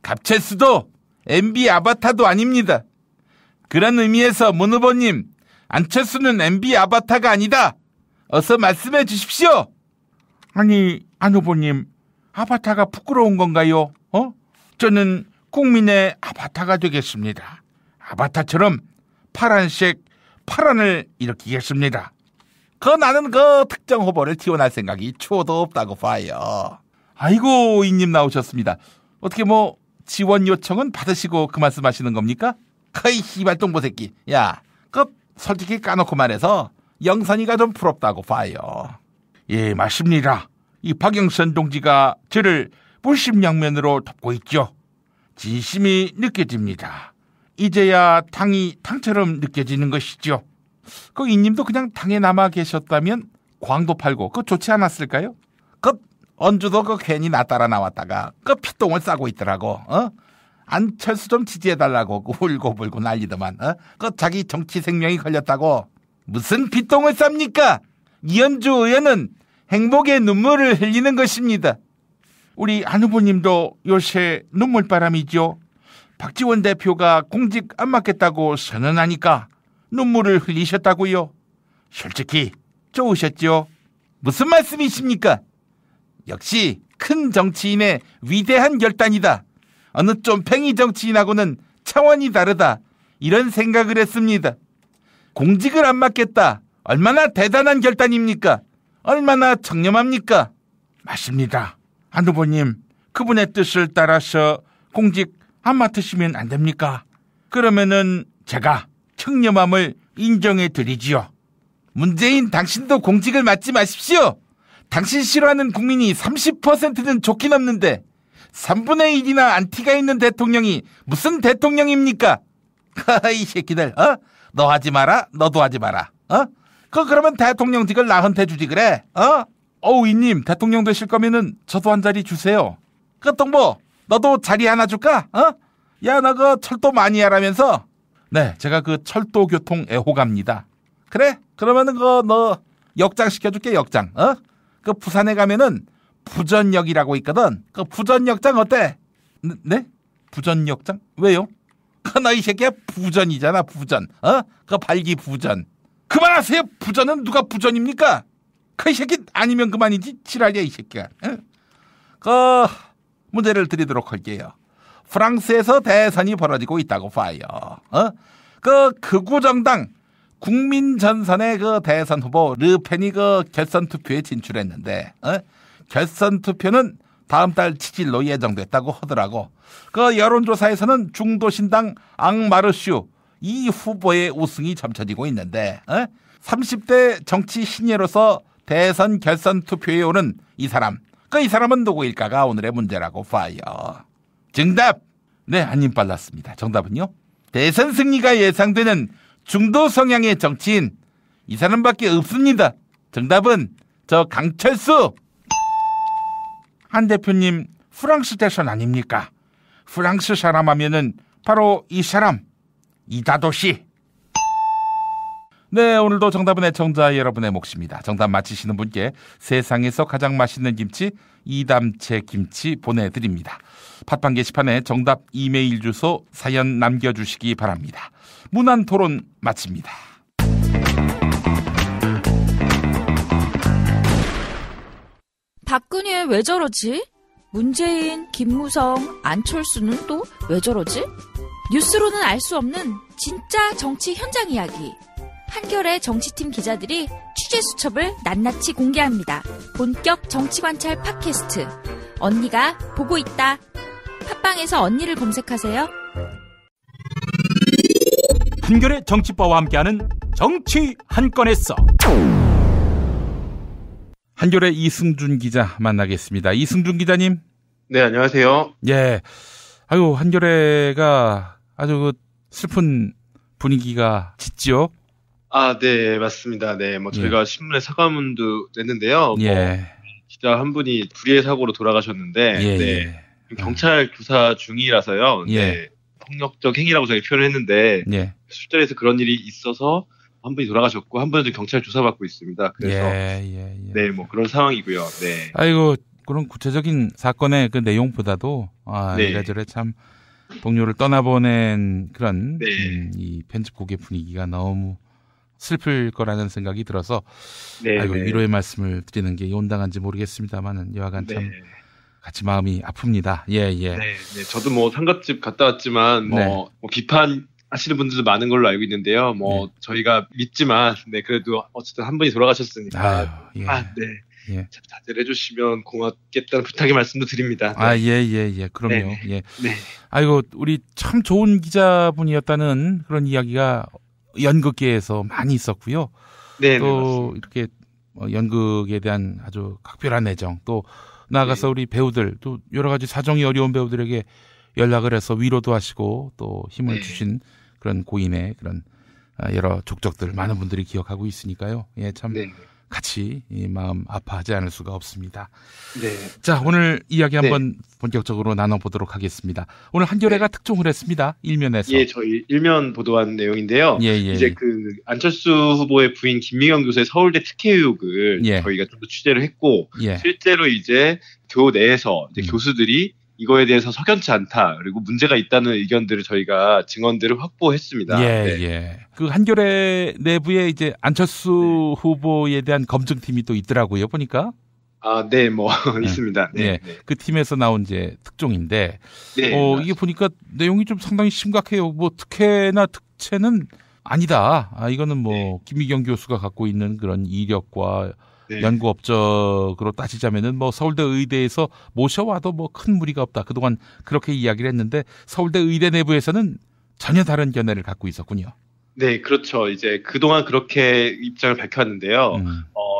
갑철수도 MB 아바타도 아닙니다. 그런 의미에서 문 후보님, 안철수는 MB 아바타가 아니다. 어서 말씀해 주십시오. 아니, 안 후보님, 아바타가 부끄러운 건가요? 저는 국민의 아바타가 되겠습니다. 아바타처럼 파란색 파란을 일으키겠습니다. 나는 특정 후보를 티원할 생각이 추호도 없다고 봐요. 아이고, 이님 나오셨습니다. 어떻게 지원 요청은 받으시고 그 말씀하시는 겁니까? 거의 희발동보 새끼. 야, 솔직히 까놓고 말해서 영선이가 좀 부럽다고 봐요. 예, 맞습니다. 이 박영선 동지가 저를 물심양면으로 돕고 있죠. 진심이 느껴집니다. 이제야 당이 당처럼 느껴지는 것이죠. 이님도 그냥 당에 남아 계셨다면 광도 팔고 좋지 않았을까요? 언주도 괜히 나 따라 나왔다가 피똥을 싸고 있더라고. 안철수 좀 지지해달라고 울고불고 난리더만. 자기 정치 생명이 걸렸다고. 무슨 피똥을 쌉니까? 이현주 의원은 행복의 눈물을 흘리는 것입니다. 우리 안 후보님도 요새 눈물바람이죠. 박지원 대표가 공직 안 맡겠다고 선언하니까 눈물을 흘리셨다고요. 솔직히 좋으셨죠? 무슨 말씀이십니까? 역시 큰 정치인의 위대한 결단이다. 어느 쫌팽이 정치인하고는 차원이 다르다. 이런 생각을 했습니다. 공직을 안 맡겠다. 얼마나 대단한 결단입니까? 얼마나 청렴합니까? 맞습니다. 안 후보님, 그분의 뜻을 따라서 공직 안 맡으시면 안 됩니까? 그러면은 제가 청렴함을 인정해 드리지요. 문재인, 당신도 공직을 맡지 마십시오. 당신 싫어하는 국민이 30%는 좋긴 없는데 3분의 1이나 안티가 있는 대통령이 무슨 대통령입니까? 이 새끼들, 너 하지 마라, 너도 하지 마라. 그러면 대통령직을 나한테 주지 그래. 이님, 대통령 되실 거면은 저도 한 자리 주세요. 동보, 너도 자리 하나 줄까? 야, 너 철도 많이 하라면서. 네, 제가 철도 교통 애호가입니다. 그래? 그러면은 너 역장 시켜줄게, 역장. 그 부산에 가면은 부전역이라고 있거든. 그 부전역장 어때? 네? 부전역장? 왜요? 그 너 이 새끼야 부전이잖아 부전. 그 발기 부전. 그만하세요. 부전은 누가 부전입니까? 그 새끼 아니면 그만이지. 지랄이야 이 새끼야. 그 문제를 드리도록 할게요. 프랑스에서 대선이 벌어지고 있다고 봐요. 그 극우 정당 국민전선의 그 대선 후보 르펜이 그 결선 투표에 진출했는데 결선 투표는 다음 달 7일로 예정됐다고 하더라고. 그 여론조사에서는 중도신당 앙마르슈 이 후보의 우승이 점쳐지고 있는데 30대 정치 신예로서 대선 결선 투표에 오른 이 사람. 이 사람은 누구일까가 오늘의 문제라고 봐요. 정답. 네, 한입 빨랐습니다. 정답은요. 대선 승리가 예상되는 중도 성향의 정치인. 이 사람밖에 없습니다. 정답은 저 강철수. 한 대표님 프랑스 대선 아닙니까? 프랑스 사람 하면은 바로 이 사람. 이다도 씨. 네, 오늘도 정답은 애청자 여러분의 몫입니다. 정답 맞히시는 분께 세상에서 가장 맛있는 김치 이담채 김치 보내드립니다. 팟빵 게시판에 정답 이메일 주소 사연 남겨주시기 바랍니다. 문화토론 마칩니다. 박근혜 왜 저러지? 문재인, 김무성, 안철수는 또 왜 저러지? 뉴스로는 알 수 없는 진짜 정치 현장 이야기. 한겨레 정치팀 기자들이 취재 수첩을 낱낱이 공개합니다. 본격 정치관찰 팟캐스트. 언니가 보고 있다. 팟빵에서 언니를 검색하세요. 한겨레 정치바와 함께하는 정치 한 건에 써. 한겨레 이승준 기자 만나겠습니다. 이승준 기자님. 네, 안녕하세요. 예. 아유, 한겨레가 아주 그 슬픈 분위기가 짙지요? 아, 네, 맞습니다. 네, 뭐 저희가 신문에 사과문도 냈는데요. 예. 기자 한 분이 불의의 사고로 돌아가셨는데, 예, 네, 예. 경찰 조사 중이라서요. 예. 네, 폭력적 행위라고 저희 표현을 했는데, 예. 술자리에서 그런 일이 있어서 한 분이 돌아가셨고 한 분은 경찰 조사받고 있습니다. 그래서 네, 뭐 그런 상황이고요. 네. 아이고, 그런 구체적인 사건의 그 내용보다도 네. 이래저래 참 동료를 떠나보낸 그런 네. 이 편집국의 분위기가 너무 슬플 거라는 생각이 들어서 네, 아이고, 네. 위로의 말씀을 드리는 게 온당한지 모르겠습니다만은 여하간 참 같이 마음이 아픕니다. 예, 예. 네, 네. 저도 뭐 상갓집 갔다 왔지만 뭐 비판 하시는 분들도 많은 걸로 알고 있는데요. 뭐 저희가 믿지만 네 그래도 어쨌든 한 분이 돌아가셨으니까 예. 참 자제를 해주시면 고맙겠다는 부탁의 말씀도 드립니다. 네. 예. 그럼요. 네. 예. 네. 아이고, 우리 참 좋은 기자분이었다는 그런 이야기가 연극계에서 많이 있었고요. 네, 또 이렇게 연극에 대한 아주 각별한 애정, 또 나아가서 우리 배우들, 또 여러 가지 사정이 어려운 배우들에게 연락을 해서 위로도 하시고 또 힘을 주신 그런 고인의 그런 여러 족적들 많은 분들이 기억하고 있으니까요. 예, 참 같이 이 마음 아파하지 않을 수가 없습니다. 네. 자, 오늘 이야기 한번 본격적으로 나눠보도록 하겠습니다. 오늘 한겨레가 특종을 했습니다. 일면에서. 예, 저희 일면 보도한 내용인데요. 이제 그 안철수 후보의 부인 김미경 교수의 서울대 특혜 의혹을 저희가 좀 더 취재를 했고 실제로 이제 교 내에서 이제 교수들이 이거에 대해서 석연치 않다. 그리고 문제가 있다는 의견들을 저희가 증언들을 확보했습니다. 그 한겨레 내부에 이제 안철수 후보에 대한 검증팀이 또 있더라고요. 보니까. 아, 네, 뭐 있습니다. 네. 그 팀에서 나온 이제 특종인데, 이게 보니까 내용이 좀 상당히 심각해요. 뭐 특혜나 특채는 아니다. 이거는 뭐 김미경 교수가 갖고 있는 그런 이력과 연구 업적으로 따지자면은 뭐 서울대 의대에서 모셔와도 뭐 큰 무리가 없다. 그동안 그렇게 이야기를 했는데 서울대 의대 내부에서는 전혀 다른 견해를 갖고 있었군요. 네, 그렇죠. 이제 그동안 그렇게 입장을 밝혔는데요.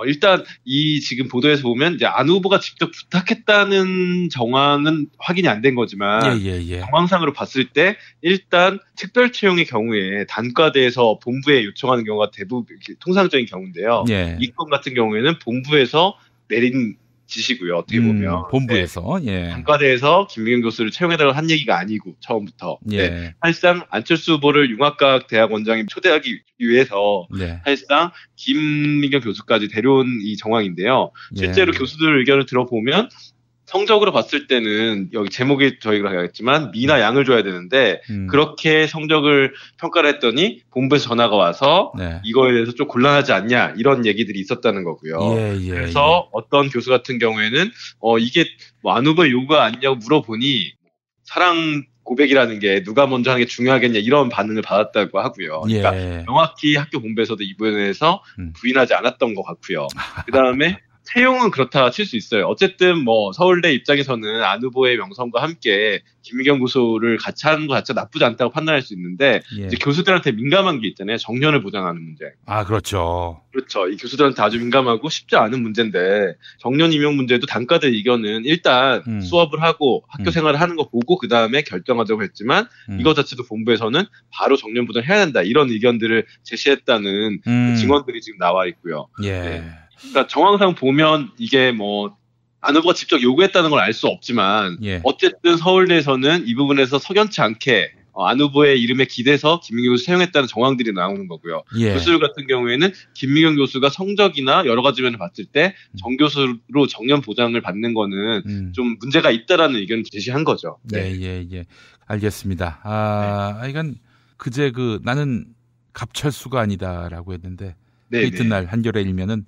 일단 이 지금 보도에서 보면 이제 안 후보가 직접 부탁했다는 정황은 확인이 안 된 거지만 정황상으로 봤을 때 일단 특별 채용의 경우에 단과대에서 본부에 요청하는 경우가 대부분 통상적인 경우인데요. 이 건 같은 경우에는 본부에서 내린 지시고요. 어떻게 보면 본부에서 예. 단과대에서 김민경 교수를 채용해달라고 한 얘기가 아니고 처음부터 예. 네. 사실상 안철수 후보를 융합각 대학원장에 초대하기 위해서 네. 사실상 김민경 교수까지 데려온 이 정황인데요. 실제로 예. 교수들 의견을 들어보면 성적으로 봤을 때는 여기 제목이 저희가 하겠지만 미나 양을 줘야 되는데 그렇게 성적을 평가를 했더니 본부에서 전화가 와서 네. 이거에 대해서 좀 곤란하지 않냐 이런 얘기들이 있었다는 거고요. 그래서 어떤 교수 같은 경우에는 이게 뭐 안 후보의 요구가 아니냐고 물어보니 사랑 고백이라는 게 누가 먼저 하는 게 중요하겠냐 이런 반응을 받았다고 하고요. 그러니까 명확히 학교 본부에서도 이 부분에 대해서 부인하지 않았던 것 같고요. 그다음에 채용은 그렇다 칠 수 있어요. 어쨌든 뭐 서울대 입장에서는 안 후보의 명성과 함께 김민경 교수를 같이 하는 것 자체가 나쁘지 않다고 판단할 수 있는데 이제 교수들한테 민감한 게 있잖아요. 정년을 보장하는 문제. 아 그렇죠. 그렇죠. 이 교수들한테 아주 민감하고 쉽지 않은 문제인데 정년 임용 문제도 단과대 의견은 일단 수업을 하고 학교 생활을 하는 거 보고 그 다음에 결정하자고 했지만 이거 자체도 본부에서는 바로 정년 보장해야 된다 이런 의견들을 제시했다는 증언들이 지금 나와 있고요. 네. 그러니까 정황상 보면 이게 뭐 안 후보가 직접 요구했다는 걸 알 수 없지만 어쨌든 서울대에서는 이 부분에서 석연치 않게 안 후보의 이름에 기대서 김민경 교수 채용했다는 정황들이 나오는 거고요. 교수들 같은 경우에는 김민경 교수가 성적이나 여러 가지 면을 봤을 때 정교수로 정년 보장을 받는 거는 좀 문제가 있다라는 의견을 제시한 거죠. 예. 알겠습니다. 이건 그제 나는 갑철수가 아니다라고 했는데 그 이튿날 한겨레 일면은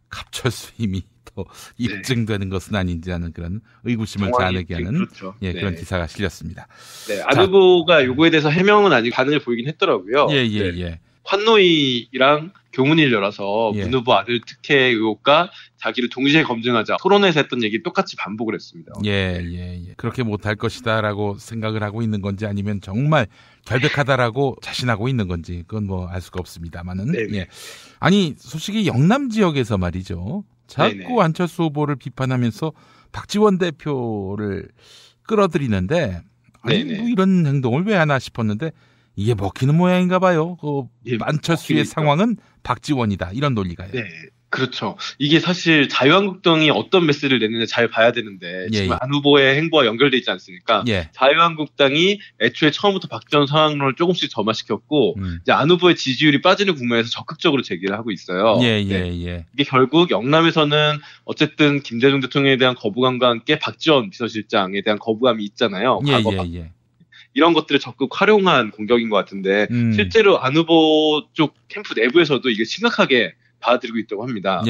갑철수 이미 또 입증되는 것은 아닌지 하는 그런 의구심을 자아내게 하는 그렇죠. 그런 기사가 실렸습니다. 네, 안 후보가 요거에 대해서 해명은 아니고 반응을 보이긴 했더라고요. 환노위랑 교문을 열어서 문 후보 아들 특혜 의혹과 자기를 동시에 검증하자 토론회에서 했던 얘기 똑같이 반복을 했습니다. 그렇게 못할 것이다라고 생각을 하고 있는 건지 아니면 정말 결백하다라고 자신하고 있는 건지 그건 뭐 알 수가 없습니다만은. 아니 솔직히 영남 지역에서 말이죠. 자꾸 안철수 후보를 비판하면서 박지원 대표를 끌어들이는데 아니 뭐 이런 행동을 왜 하나 싶었는데 이게 먹히는 모양인가 봐요. 안철수의 상황은 박지원이다. 이런 논리가요. 네. 그렇죠. 이게 사실 자유한국당이 어떤 메시지를 냈는지 잘 봐야 되는데 지금 안 후보의 행보와 연결돼 있지 않습니까? 자유한국당이 애초에 처음부터 박지원 상황론을 조금씩 점화시켰고 이제 안 후보의 지지율이 빠지는 국면에서 적극적으로 제기를 하고 있어요. 이게 결국 영남에서는 어쨌든 김대중 대통령에 대한 거부감과 함께 박지원 비서실장에 대한 거부감이 있잖아요. 이런 것들을 적극 활용한 공격인 것 같은데 실제로 안 후보 쪽 캠프 내부에서도 이게 심각하게 받아들이고 있다고 합니다.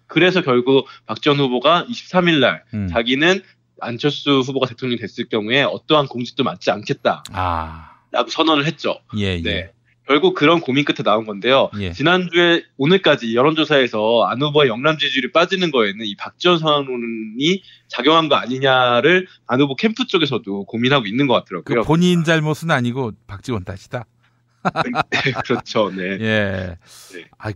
그래서 결국 박지원 후보가 23일 날 자기는 안철수 후보가 대통령이 됐을 경우에 어떠한 공직도 맡지 않겠다 라고 선언을 했죠. 결국 그런 고민 끝에 나온 건데요. 지난주에 오늘까지 여론조사에서 안 후보의 영남 지지율이 빠지는 거에는 이 박지원 상황론이 작용한 거 아니냐를 안 후보 캠프 쪽에서도 고민하고 있는 것 같더라고요. 본인 잘못은 아니고 박지원 탓이다. 그렇죠.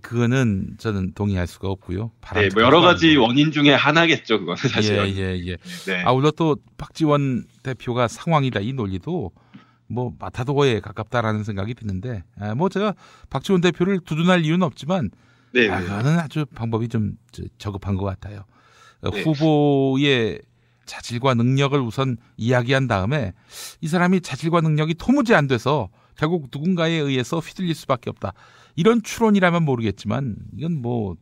그거는 저는 동의할 수가 없고요. 뭐 여러 가지 원인 중에 하나겠죠. 그거는 사실. 아울러 또 박지원 대표가 상황이다 이 논리도 뭐 마타도어에 가깝다라는 생각이 드는데 뭐 제가 박지원 대표를 두둔할 이유는 없지만 그거는 아주 방법이 좀 저급한 것 같아요. 후보의 자질과 능력을 우선 이야기한 다음에 이 사람이 자질과 능력이 도무지 안 돼서 결국 누군가에 의해서 휘둘릴 수밖에 없다. 이런 추론이라면 모르겠지만 이건 뭐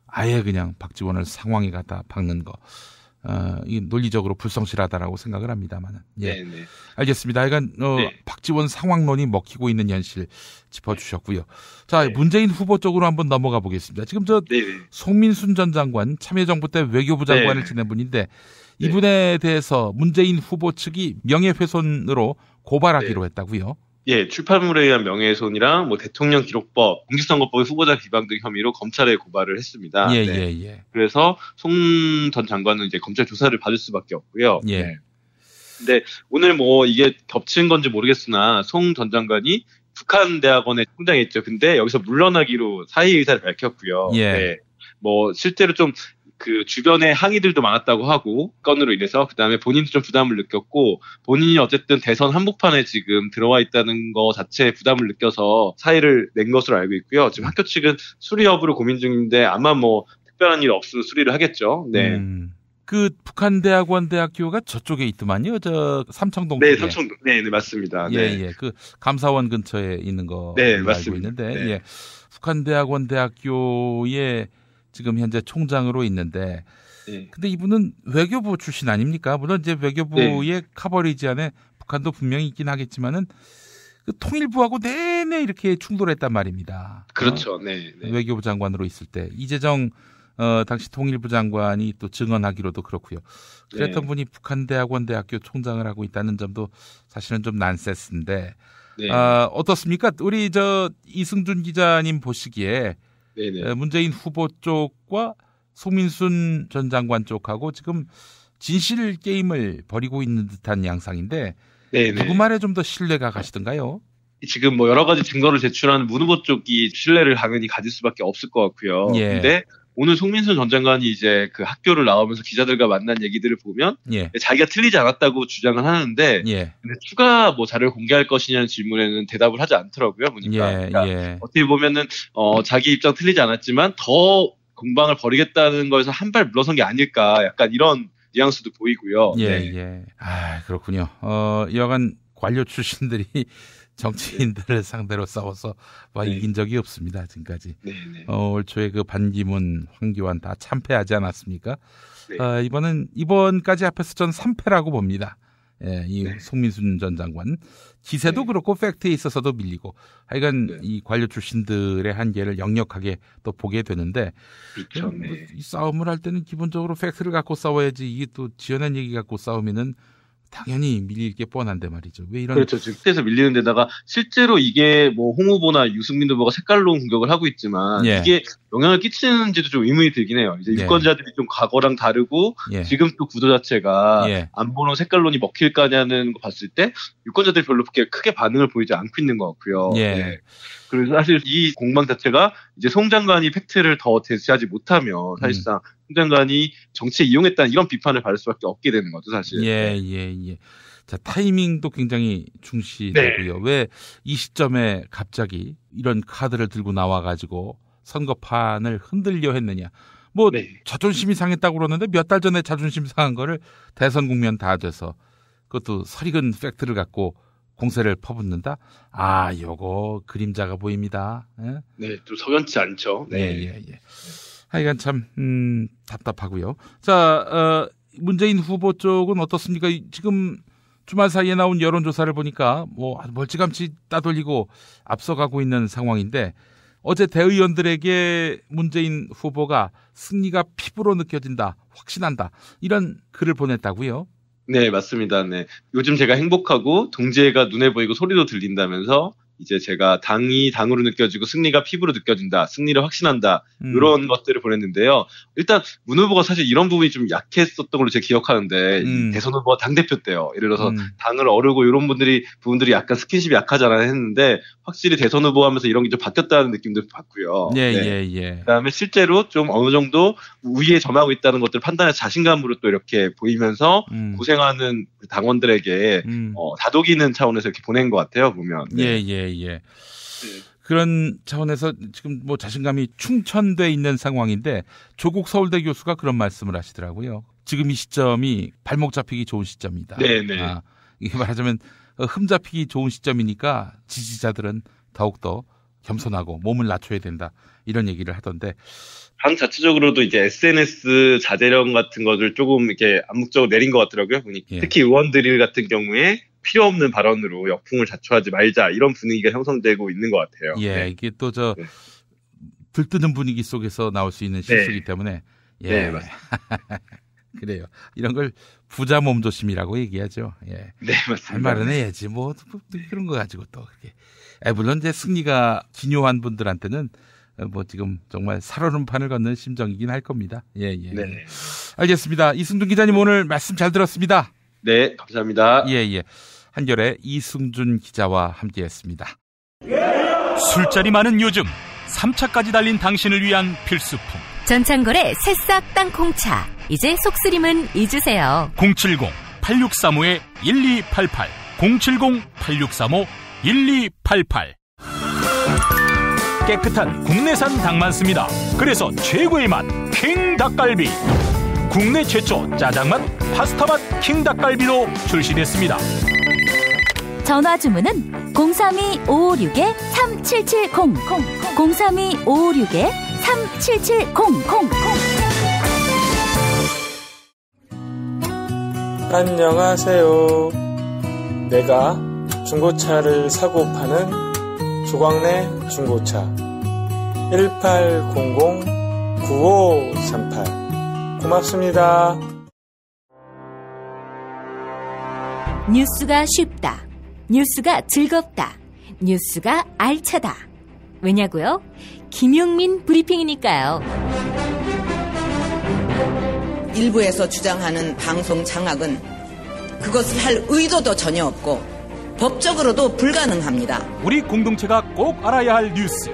아예 그냥 박지원을 상황에 갖다 박는 거. 이 논리적으로 불성실하다라고 생각을 합니다만은. 알겠습니다. 하여간 박지원 상황론이 먹히고 있는 현실 짚어주셨고요. 자, 문재인 후보 쪽으로 한번 넘어가 보겠습니다. 지금 송민순 전 장관 참여정부 때 외교부 장관을 지낸 분인데 이분에 대해서 문재인 후보 측이 명예훼손으로 고발하기로 했다고요. 출판물에 의한 명예훼손이랑 뭐 대통령 기록법, 공직선거법 후보자 비방 등 혐의로 검찰에 고발을 했습니다. 그래서 송 전 장관은 이제 검찰 조사를 받을 수밖에 없고요. 근데 오늘 뭐 이게 겹친 건지 모르겠으나 송 전 장관이 북한대학원에 총장에 있죠. 근데 여기서 물러나기로 사의 의사를 밝혔고요. 뭐 실제로 좀 그 주변에 항의들도 많았다고 하고 건으로 인해서 그다음에 본인도 좀 부담을 느꼈고 본인이 어쨌든 대선 한복판에 지금 들어와 있다는 거 자체에 부담을 느껴서 사의를 낸 것으로 알고 있고요. 지금 학교 측은 수리 여부를 고민 중인데 아마 뭐 특별한 일 없으면 수리를 하겠죠. 네. 그 북한대학원대학교가 저쪽에 있더만요. 저 삼청동. 네, 삼청동. 네, 네, 맞습니다. 예, 예. 그 감사원 근처에 있는 거 네, 알고 맞습니다. 있는데, 네. 예. 북한대학원대학교에 지금 현재 총장으로 있는데, 네. 근데 이분은 외교부 출신 아닙니까? 물론 이제 외교부의 네. 커버리지 안에 북한도 분명히 있긴 하겠지만은 그 통일부하고 내내 이렇게 충돌했단 말입니다. 그렇죠. 네, 네. 외교부 장관으로 있을 때 이재정 당시 통일부 장관이 또 증언하기로도 그렇고요. 그랬던 네. 분이 북한대학원대학교 총장을 하고 있다는 점도 사실은 좀 난세스인데 네. 어떻습니까? 우리 저 이승준 기자님 보시기에 네네. 문재인 후보 쪽과 송민순 전 장관 쪽하고 지금 진실 게임을 벌이고 있는 듯한 양상인데 네네. 누구 말에 좀 더 신뢰가 가시던가요? 지금 뭐 여러 가지 증거를 제출하는 문 후보 쪽이 신뢰를 당연히 가질 수밖에 없을 것 같고요. 예. 근데 오늘 송민순 전 장관이 이제 그 학교를 나오면서 기자들과 만난 얘기들을 보면 예. 자기가 틀리지 않았다고 주장을 하는데 예. 근데 추가 뭐 자료를 공개할 것이냐는 질문에는 대답을 하지 않더라고요. 보니까. 예. 그러니까 예. 어떻게 보면은 자기 입장 틀리지 않았지만 더 공방을 벌이겠다는 거에서 한 발 물러선 게 아닐까 약간 이런 뉘앙스도 보이고요. 예, 네. 예. 아, 그렇군요. 여간 관료 출신들이 정치인들을 상대로 싸워서 이긴 적이 없습니다, 지금까지. 네네. 올 초에 그 반기문, 황교안 다 참패하지 않았습니까? 네. 이번까지 합해서 전 3패라고 봅니다. 예, 이 네. 송민순 전 장관. 기세도 네. 그렇고 팩트에 있어서도 밀리고 하여간 이 관료 출신들의 한계를 역력하게 또 보게 되는데 그렇죠. 네. 이 싸움을 할 때는 기본적으로 팩트를 갖고 싸워야지 이게 또 지어낸 얘기 갖고 싸우면은 당연히 밀릴 게 뻔한데 말이죠. 왜 이런 그렇죠. 즉대에서 밀리는 데다가 실제로 이게 뭐 홍 후보나 유승민 후보가 색깔론 공격을 하고 있지만 예. 이게 영향을 끼치는지도 좀 의문이 들긴 해요. 이제 예. 유권자들이 좀 과거랑 다르고 예. 지금 또 구도 자체가 예. 안보론 색깔론이 먹힐까냐는 거 봤을 때 유권자들이 별로 그렇게 크게 반응을 보이지 않고 있는 것 같고요. 예. 네. 그래서 사실 이 공방 자체가 이제 송 장관이 팩트를 더 제시하지 못하면 사실상 송 장관이 정치에 이용했다는 이런 비판을 받을 수밖에 없게 되는 거죠, 사실. 예. 자, 타이밍도 굉장히 중시되고요. 네. 왜 이 시점에 갑자기 이런 카드를 들고 나와가지고 선거판을 흔들려 했느냐. 뭐 네. 자존심이 상했다고 그러는데 몇 달 전에 자존심 상한 거를 대선 국면 다 돼서 그것도 설익은 팩트를 갖고 공세를 퍼붓는다? 아, 요거 그림자가 보입니다. 예? 네, 좀 석연치 않죠. 네. 예. 하여간 참 답답하고요. 자, 문재인 후보 쪽은 어떻습니까? 지금 주말 사이에 나온 여론조사를 보니까 뭐 멀찌감치 따돌리고 앞서가고 있는 상황인데 어제 대의원들에게 문재인 후보가 승리가 피부로 느껴진다, 확신한다 이런 글을 보냈다고요? 네, 맞습니다. 네. 요즘 제가 행복하고 동지애가 눈에 보이고 소리도 들린다면서 이제 제가 당이 당으로 느껴지고 승리가 피부로 느껴진다, 승리를 확신한다 이런 것들을 보냈는데요. 일단 문 후보가 사실 이런 부분이 좀 약했었던 걸로 제가 기억하는데 이 대선 후보가 당대표 때요. 예를 들어서 당을 어르고 이런 부분들이 약간 스킨십이 약하잖아요 했는데 확실히 대선 후보 하면서 이런 게 좀 바뀌었다는 느낌도 받고요. 예. 그다음에 실제로 좀 어느 정도 우위에 점하고 있다는 것들을 판단해서 자신감으로 또 이렇게 보이면서 고생하는 당원들에게 다독이는 차원에서 이렇게 보낸 것 같아요, 보면. 네. 예. 그런 차원에서 지금 뭐 자신감이 충천돼 있는 상황인데 조국 서울대 교수가 그런 말씀을 하시더라고요. 지금 이 시점이 발목 잡히기 좋은 시점이다. 네네. 이게 말하자면 흠 잡히기 좋은 시점이니까 지지자들은 더욱더 겸손하고 몸을 낮춰야 된다. 이런 얘기를 하던데. 당 자체적으로도 이제 SNS 자제령 같은 것을 조금 이렇게 암묵적으로 내린 것 같더라고요. 보니까. 예. 특히 의원들 같은 경우에 필요 없는 발언으로 역풍을 자초하지 말자 이런 분위기가 형성되고 있는 것 같아요. 예, 네. 이게 또 들뜨는 분위기 속에서 나올 수 있는 실수이기 때문에. 예. 네, 맞습니다. 그래요. 이런 걸 부자 몸조심이라고 얘기하죠. 예. 네, 맞습니다. 할 말은 해야지. 뭐 그런 거 가지고 또 그렇게. 물론 이제 승리가 기묘한 분들한테는 뭐 지금 정말 살얼음 판을 걷는 심정이긴 할 겁니다. 예. 네. 알겠습니다. 이승준 기자님 오늘 말씀 잘 들었습니다. 네, 감사합니다. 예. 한겨레 이승준 기자와 함께했습니다. 술자리 많은 요즘 3차까지 달린 당신을 위한 필수품. 전창걸의 새싹 땅콩차. 이제 속쓰림은 잊으세요. 070-8635-1288 070-8635-1288 깨끗한 국내산 닭만 씁니다. 그래서 최고의 맛 킹 닭갈비. 국내 최초 짜장맛, 파스타맛 킹 닭갈비로 출시됐습니다. 전화 주문은 032-556-3770 032-556-3770. 안녕하세요. 내가 중고차를 사고 파는 조광래 중고차 1800-9538 고맙습니다. 뉴스가 쉽다. 뉴스가 즐겁다. 뉴스가 알차다. 왜냐고요? 김용민 브리핑이니까요. 일부에서 주장하는 방송 장악은 그것을 할 의도도 전혀 없고 법적으로도 불가능합니다. 우리 공동체가 꼭 알아야 할 뉴스.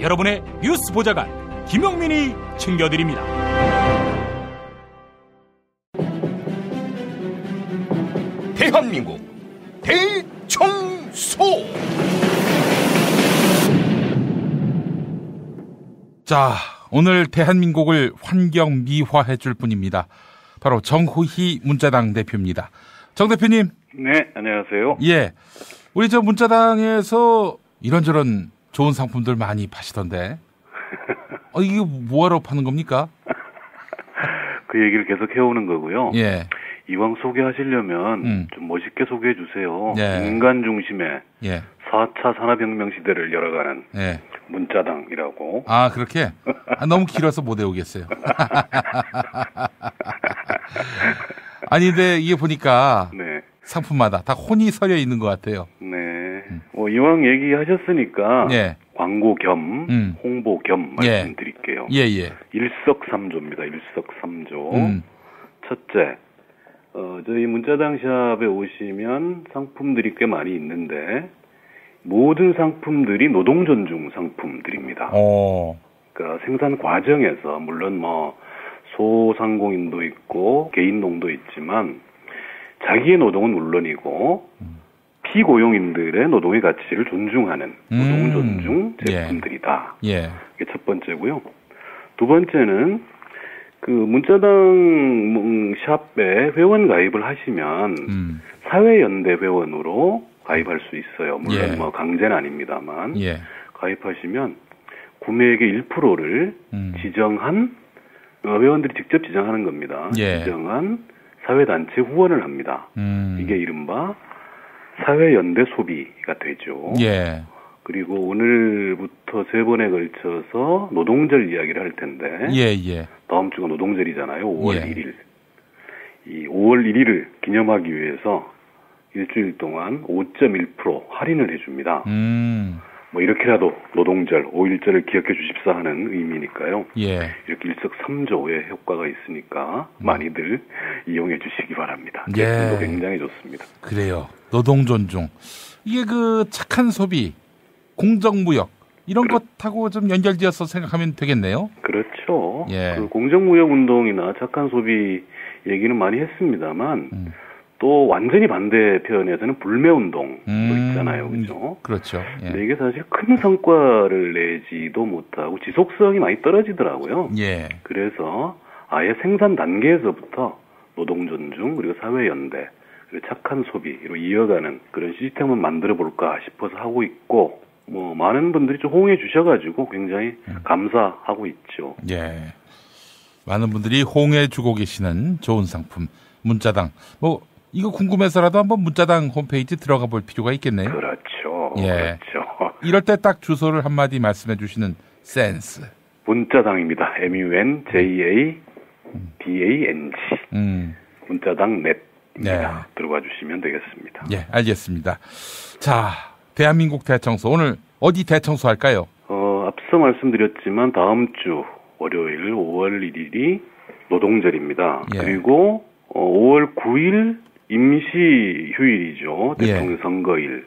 여러분의 뉴스 보좌관 김용민이 챙겨드립니다. 대한민국 대청소. 자, 오늘 대한민국을 환경 미화해줄 분입니다. 바로 정호희 문자당 대표입니다. 정 대표님. 네, 안녕하세요. 예, 우리 저 문자당에서 이런저런 좋은 상품들 많이 파시던데. 이게 뭐하러 파는 겁니까? 그 얘기를 계속 해오는 거고요. 예. 이왕 소개하시려면 좀 멋있게 소개해 주세요. 예. 인간 중심의 예. 4차 산업혁명 시대를 열어가는 예. 문자당이라고. 아, 그렇게? 너무 길어서 못 외우겠어요. 아니, 근데 이게 보니까 네. 상품마다 다 혼이 서려 있는 것 같아요. 네. 이왕 얘기하셨으니까 예. 광고 겸 홍보 겸 말씀드릴게요. 예, 예. 일석삼조입니다. 일석삼조. 첫째, 저희 문자당 샵에 오시면 상품들이 꽤 많이 있는데 모든 상품들이 노동 존중 상품들입니다. 그러니까 생산 과정에서 물론 뭐 소상공인도 있고 개인 농도 있지만 자기의 노동은 물론이고 피고용인들의 노동의 가치를 존중하는 노동 존중 제품들이다. 예. 이게 첫 번째고요. 두 번째는 그 문자당 샵에 회원 가입을 하시면 사회연대 회원으로 가입할 수 있어요. 물론 예. 뭐 강제는 아닙니다만 예. 가입하시면 구매액의 1%를 지정한 회원들이 직접 지정하는 겁니다. 예. 지정한 사회단체 후원을 합니다. 이게 이른바 사회연대 소비가 되죠. 예. 그리고 오늘부터 3번에 걸쳐서 노동절 이야기를 할 텐데 예, 예. 다음 주가 노동절이잖아요. 5월 예. 1일. 이 5월 1일을 기념하기 위해서 일주일 동안 5.1% 할인을 해줍니다. 뭐 이렇게라도 노동절, 5.1절을 기억해 주십사 하는 의미니까요. 예. 이렇게 일석삼조의 효과가 있으니까 많이들 이용해 주시기 바랍니다. 예. 제품도 굉장히 좋습니다. 그래요. 노동 존중. 이게 그 착한 소비, 공정무역 이런 것하고 좀 연결되어서 생각하면 되겠네요. 그렇죠. 예. 그 공정무역 운동이나 착한 소비 얘기는 많이 했습니다만 또 완전히 반대편에서는 불매운동도 있잖아요. 그죠? 그렇죠. 예. 근데 이게 사실 큰 성과를 내지도 못하고 지속성이 많이 떨어지더라고요. 예. 그래서 아예 생산 단계에서부터 노동 존중 그리고 사회연대 그리고 착한 소비로 이어가는 그런 시스템을 만들어 볼까 싶어서 하고 있고 뭐 많은 분들이 좀 호응해 주셔가지고 굉장히 감사하고 있죠. 예. 많은 분들이 호응해 주고 계시는 좋은 상품 문자당. 뭐 이거 궁금해서라도 한번 문자당 홈페이지 들어가 볼 필요가 있겠네요. 그렇죠. 예. 그렇죠. 이럴 때 딱 주소를 한마디 말씀해 주시는 센스. 문자당입니다. MUNJADANG. 문자당 넷입니다. 네. 들어가 주시면 되겠습니다. 예, 알겠습니다. 자, 대한민국 대청소 오늘 어디 대청소 할까요? 앞서 말씀드렸지만 다음 주 월요일 5월 1일이 노동절입니다. 예. 그리고 5월 9일 임시 휴일이죠. 예. 대통령 선거일을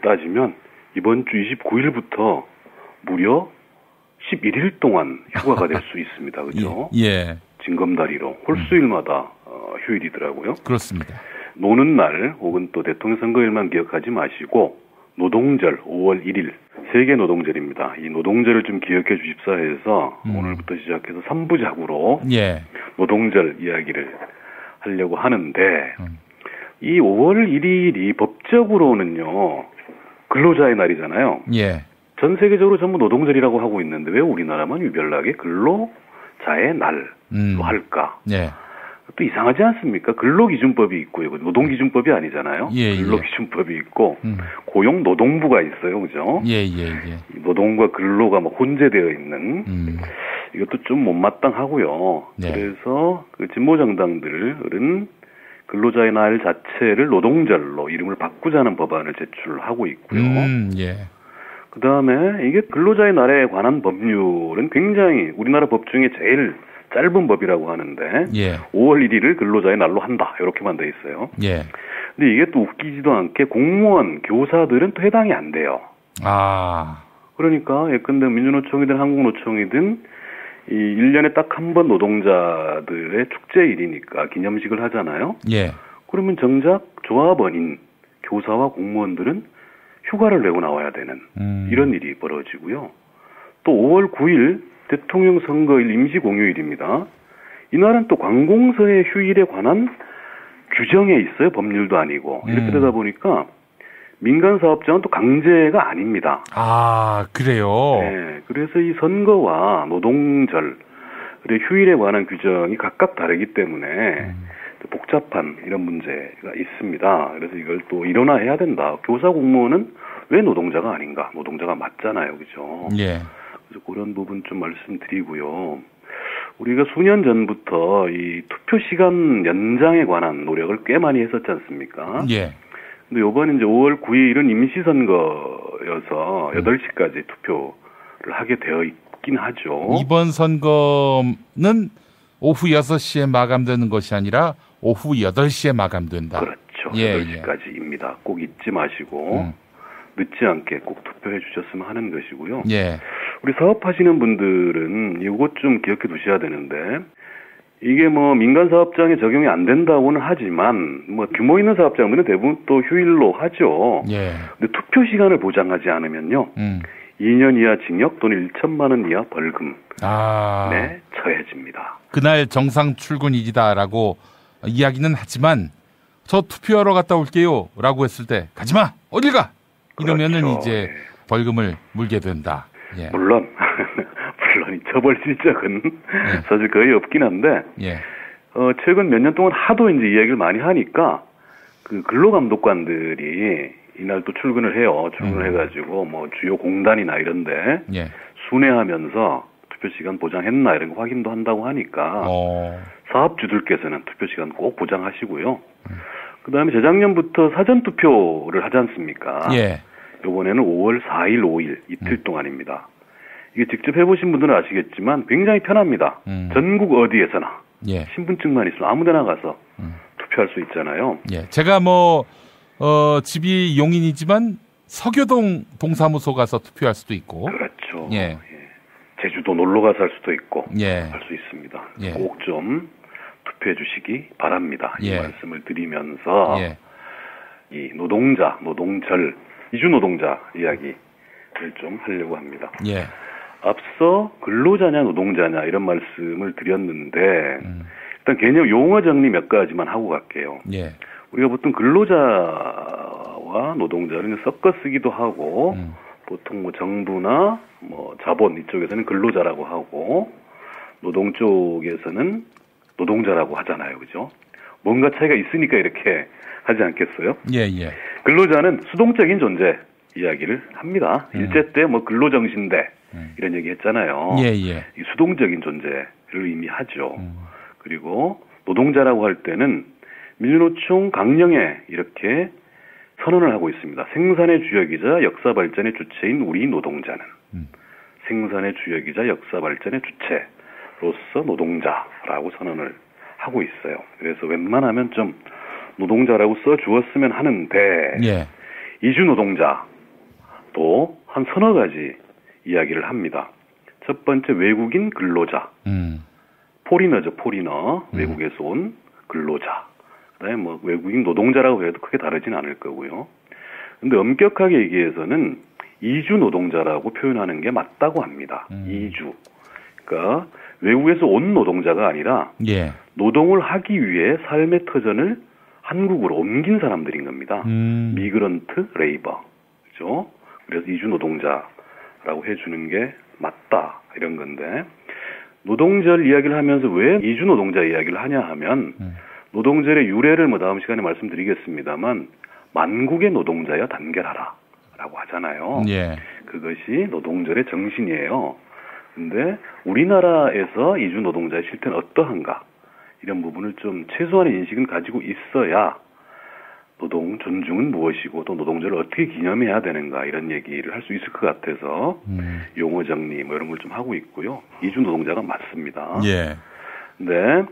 따지면 이번 주 29일부터 무려 11일 동안 휴가가 될 수 있습니다. 그렇죠? 예. 징검다리로 홀수일마다 휴일이더라고요. 그렇습니다. 노는 날 혹은 또 대통령 선거일만 기억하지 마시고 노동절 5월 1일 세계 노동절입니다. 이 노동절을 좀 기억해 주십사 해서 오늘부터 시작해서 3부작으로 예. 노동절 이야기를 하려고 하는데 이 5월 1일이 법적으로는요 근로자의 날이잖아요. 예. 전 세계적으로 전부 노동절이라고 하고 있는데 왜 우리나라만 유별나게 근로자의 날로 할까? 예. 또 이상하지 않습니까? 근로기준법이 있고요. 노동기준법이 아니잖아요. 예, 근로기준법이 있고 고용노동부가 있어요. 그죠? 예. 노동과 근로가 막 혼재되어 있는 이것도 좀 못마땅하고요. 네. 그래서 그 진보정당들은 근로자의 날 자체를 노동절로 이름을 바꾸자는 법안을 제출하고 있고요. 예. 그 다음에 이게 근로자의 날에 관한 법률은 굉장히 우리나라 법 중에 제일 짧은 법이라고 하는데 예. 5월 1일을 근로자의 날로 한다 이렇게만 돼 있어요. 예. 근데 이게 또 웃기지도 않게 공무원, 교사들은 또 해당이 안 돼요. 아. 그러니까 예컨대 민주노총이든 한국노총이든 이 1년에 딱 한 번 노동자들의 축제일이니까 기념식을 하잖아요. 예. 그러면 정작 조합원인 교사와 공무원들은 휴가를 내고 나와야 되는 이런 일이 벌어지고요. 또 5월 9일 대통령 선거일 임시공휴일입니다. 이날은 또 관공서의 휴일에 관한 규정에 있어요. 법률도 아니고. 이렇게 되다 보니까 민간 사업장은 또 강제가 아닙니다. 아, 그래요? 네. 그래서 이 선거와 노동절, 그리고 휴일에 관한 규정이 각각 다르기 때문에 복잡한 이런 문제가 있습니다. 그래서 이걸 또 일원화해야 된다. 교사 공무원은 왜 노동자가 아닌가? 노동자가 맞잖아요. 그죠? 예. 그래서 그런 부분 좀 말씀드리고요. 우리가 수년 전부터 이 투표 시간 연장에 관한 노력을 꽤 많이 했었지 않습니까? 예. 근데 요번 이제 5월 9일은 임시선거여서 8시까지 투표를 하게 되어 있긴 하죠. 이번 선거는 오후 6시에 마감되는 것이 아니라 오후 8시에 마감된다. 그렇죠. 예, 8시까지입니다. 꼭 잊지 마시고 늦지 않게 꼭 투표해 주셨으면 하는 것이고요. 예. 우리 사업하시는 분들은 이것 좀 기억해 두셔야 되는데 이게 뭐 민간 사업장에 적용이 안 된다고는 하지만 뭐 규모 있는 사업장들은 대부분 또 휴일로 하죠. 예. 근데 투표 시간을 보장하지 않으면요. 2년 이하 징역 또는 1천만 원 이하 벌금 네, 처해집니다. 그날 정상 출근일이다라고 이야기는 하지만 저 투표하러 갔다 올게요 라고 했을 때 가지마 어딜 가 이러면은 그렇죠. 이제 벌금을 물게 된다. 예. 물론 이 처벌 실적은 사실 거의 없긴 한데 최근 몇 년 동안 하도 이제 이야기를 많이 하니까 그 근로감독관들이 이날 또 출근을 해요. 출근을 해가지고 뭐 주요 공단이나 이런데 순회하면서 투표 시간 보장했나 이런 거 확인도 한다고 하니까 사업주들께서는 투표 시간 꼭 보장하시고요. 그다음에 재작년부터 사전 투표를 하지 않습니까? 예. 이번에는 5월 4일, 5일 이틀 동안입니다. 이게 직접 해보신 분들은 아시겠지만 굉장히 편합니다. 전국 어디에서나 신분증만 있으면 아무데나 가서 투표할 수 있잖아요. 예. 제가 집이 용인이지만 서교동 동사무소 가서 투표할 수도 있고. 그렇죠. 예. 제주도 놀러 가서 할 수도 있고 할 수 있습니다. 예. 꼭 좀 투표해 주시기 바랍니다. 이 예. 말씀을 드리면서 이 노동자, 노동절, 이주 노동자 이야기를 좀 하려고 합니다. 예. 앞서 근로자냐 노동자냐 이런 말씀을 드렸는데 일단 개념 용어 정리 몇 가지만 하고 갈게요. 예. 우리가 보통 근로자와 노동자를 섞어 쓰기도 하고 보통 뭐 정부나 뭐 자본 이쪽에서는 근로자라고 하고 노동 쪽에서는 노동자라고 하잖아요. 그죠? 뭔가 차이가 있으니까 이렇게 하지 않겠어요? 예. 근로자는 수동적인 존재 이야기를 합니다. 일제 때 뭐 근로정신대 이런 얘기 했잖아요. 예. 이 수동적인 존재를 의미하죠. 그리고 노동자라고 할 때는 민주노총 강령에 이렇게 선언을 하고 있습니다. 생산의 주역이자 역사 발전의 주체인 우리 노동자는 생산의 주역이자 역사 발전의 주체로서 노동자라고 선언을 하고 있어요. 그래서 웬만하면 좀 노동자라고 써주었으면 하는데 이주 노동자 또 한 서너 가지 이야기를 합니다. 첫 번째 외국인 근로자, 포리너죠, 포리너, 외국에서 온 근로자. 그다음에 뭐 외국인 노동자라고 해도 크게 다르진 않을 거고요. 근데 엄격하게 얘기해서는 이주 노동자라고 표현하는 게 맞다고 합니다. 이주. 그러니까 외국에서 온 노동자가 아니라 예. 노동을 하기 위해 삶의 터전을 한국으로 옮긴 사람들인 겁니다. 미그런트 레이버. 그죠? 그래서 이주 노동자라고 해주는 게 맞다. 이런 건데, 노동절 이야기를 하면서 왜 이주 노동자 이야기를 하냐 하면, 노동절의 유래를 뭐 다음 시간에 말씀드리겠습니다만, 만국의 노동자여 단결하라. 라고 하잖아요. 예. 그것이 노동절의 정신이에요. 근데 우리나라에서 이주 노동자의 실태는 어떠한가? 이런 부분을 좀 최소한의 인식은 가지고 있어야 노동 존중은 무엇이고 또 노동절을 어떻게 기념해야 되는가 이런 얘기를 할 수 있을 것 같아서 용어 정리 뭐 이런 걸 좀 하고 있고요. 이주 노동자가 맞습니다. 예. 근데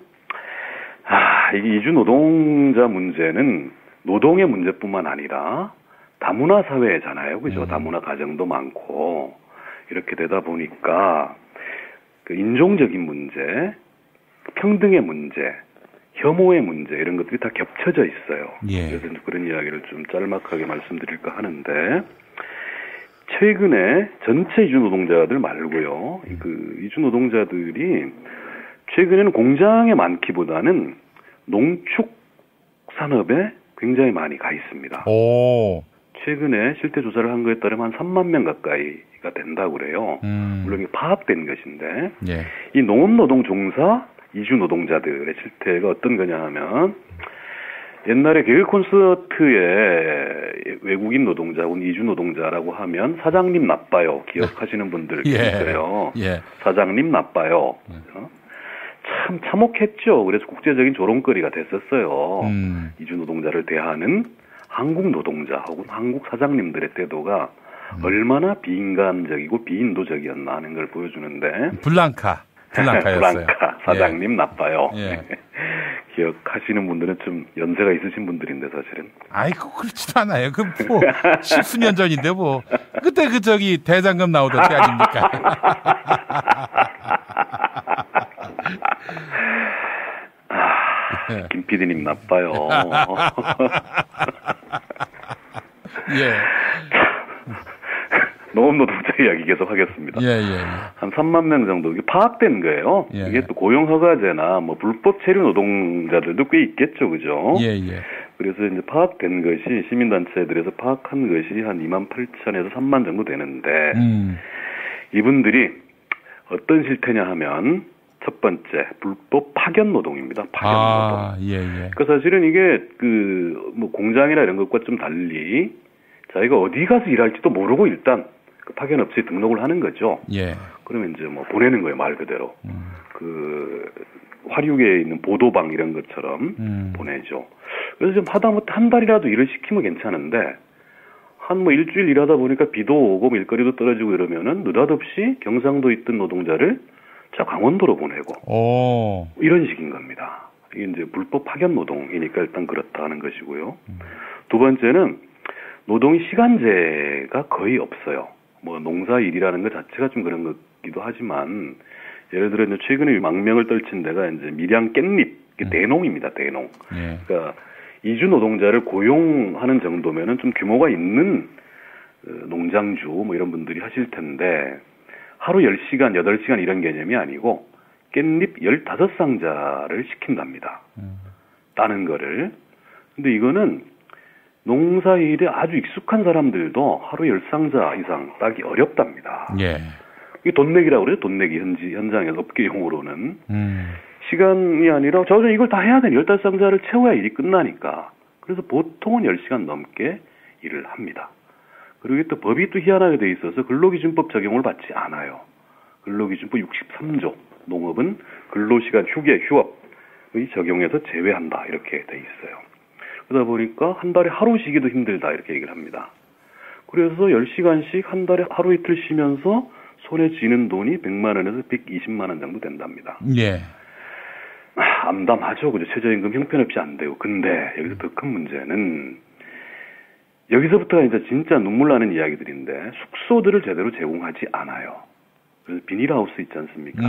이게 이주 노동자 문제는 노동의 문제뿐만 아니라 다문화 사회잖아요. 그죠? 다문화 가정도 많고 이렇게 되다 보니까 그 인종적인 문제, 평등의 문제, 혐오의 문제 이런 것들이 다 겹쳐져 있어요. 예. 그래서 그런 이야기를 좀 짤막하게 말씀드릴까 하는데 최근에 전체 이주 노동자들 말고요. 그 이주 노동자들이 최근에는 공장에 많기보다는 농축 산업에 굉장히 많이 가 있습니다. 오. 최근에 실태 조사를 한 거에 따르면 한 3만 명 가까이가 된다고 그래요. 물론 이게 파악된 것인데 예. 이 농업노동 종사 이주 노동자들의 실태가 어떤 거냐 하면 옛날에 개그 콘서트에 외국인 노동자 혹은 이주 노동자라고 하면 사장님 나빠요. 기억하시는 분들 계세요. 예. 사장님 나빠요. 참 참혹했죠. 그래서 국제적인 조롱거리가 됐었어요. 이주 노동자를 대하는 한국 노동자 혹은 한국 사장님들의 태도가 얼마나 비인간적이고 비인도적이었나 하는 걸 보여주는데 블랑카였어요. 블랑카 사장님 예. 나빠요. 예. 기억하시는 분들은 좀 연세가 있으신 분들인데 사실은. 아이고 그렇지도 않아요. 그 뭐 십수년 전인데 뭐 그때 그 저기 대장금 나오던 때 아닙니까? 김 PD님 나빠요. 예. 농업노동자 이야기 계속 하겠습니다. 예. 한 3만 명 정도 이게 파악된 거예요. 예. 이게 또 고용허가제나 뭐 불법 체류 노동자들도 꽤 있겠죠, 그죠? 예. 그래서 이제 파악된 것이 시민단체들에서 파악한 것이 한 2만 8천에서 3만 정도 되는데 이분들이 어떤 실태냐 하면 첫 번째 불법 파견 노동입니다. 파견 노동. 예. 그러니까 사실은 이게 그 뭐 공장이나 이런 것과 좀 달리 자기가 어디 가서 일할지도 모르고 일단 그 파견 업체에 등록을 하는 거죠. 예. 그러면 이제 뭐 보내는 거예요, 말 그대로. 그 화류계에 있는 보도방 이런 것처럼 보내죠. 그래서 좀 하다못해 한 달이라도 일을 시키면 괜찮은데 한 뭐 일주일 일하다 보니까 비도 오고 뭐 일거리도 떨어지고 이러면은 느닷없이 경상도에 있던 노동자를 자 강원도로 보내고 이런 식인 겁니다. 이게 이제 불법 파견 노동이니까 일단 그렇다 하는 것이고요. 두 번째는 노동의 시간제가 거의 없어요. 뭐 농사일이라는 것 자체가 좀 그런 거기도 하지만 예를 들어 이제 최근에 망명을 떨친 데가 이제 밀양 깻잎 대농입니다. 대농. 예. 그러니까 이주 노동자를 고용하는 정도면은 좀 규모가 있는 농장주 뭐 이런 분들이 하실 텐데 하루 10시간, 8시간 이런 개념이 아니고 깻잎 15상자를 시킨답니다. 따는 거를. 근데 이거는 농사일에 아주 익숙한 사람들도 하루 10상자 이상 따기 어렵답니다. 예. 이게 돈 내기라고 그래요. 돈 내기 현장에서 업계 용어로는. 시간이 아니라 저는 이걸 다 해야 되니 15상자를 채워야 일이 끝나니까. 그래서 보통은 10시간 넘게 일을 합니다. 그리고 또 법이 또 희한하게 돼 있어서 근로기준법 적용을 받지 않아요. 근로기준법 63조 농업은 근로시간 휴게, 휴업의 적용에서 제외한다 이렇게 돼 있어요. 그러다 보니까 한 달에 하루 쉬기도 힘들다 이렇게 얘기를 합니다. 그래서 10시간씩 한 달에 하루 이틀 쉬면서 손에 쥐는 돈이 100만 원에서 120만 원 정도 된답니다. 예. 암담하죠. 그죠? 최저임금 형편없이 안 되고. 근데 여기서 더 큰 문제는 여기서부터가 이제 진짜 눈물 나는 이야기들인데 숙소들을 제대로 제공하지 않아요. 그래서 비닐하우스 있지 않습니까?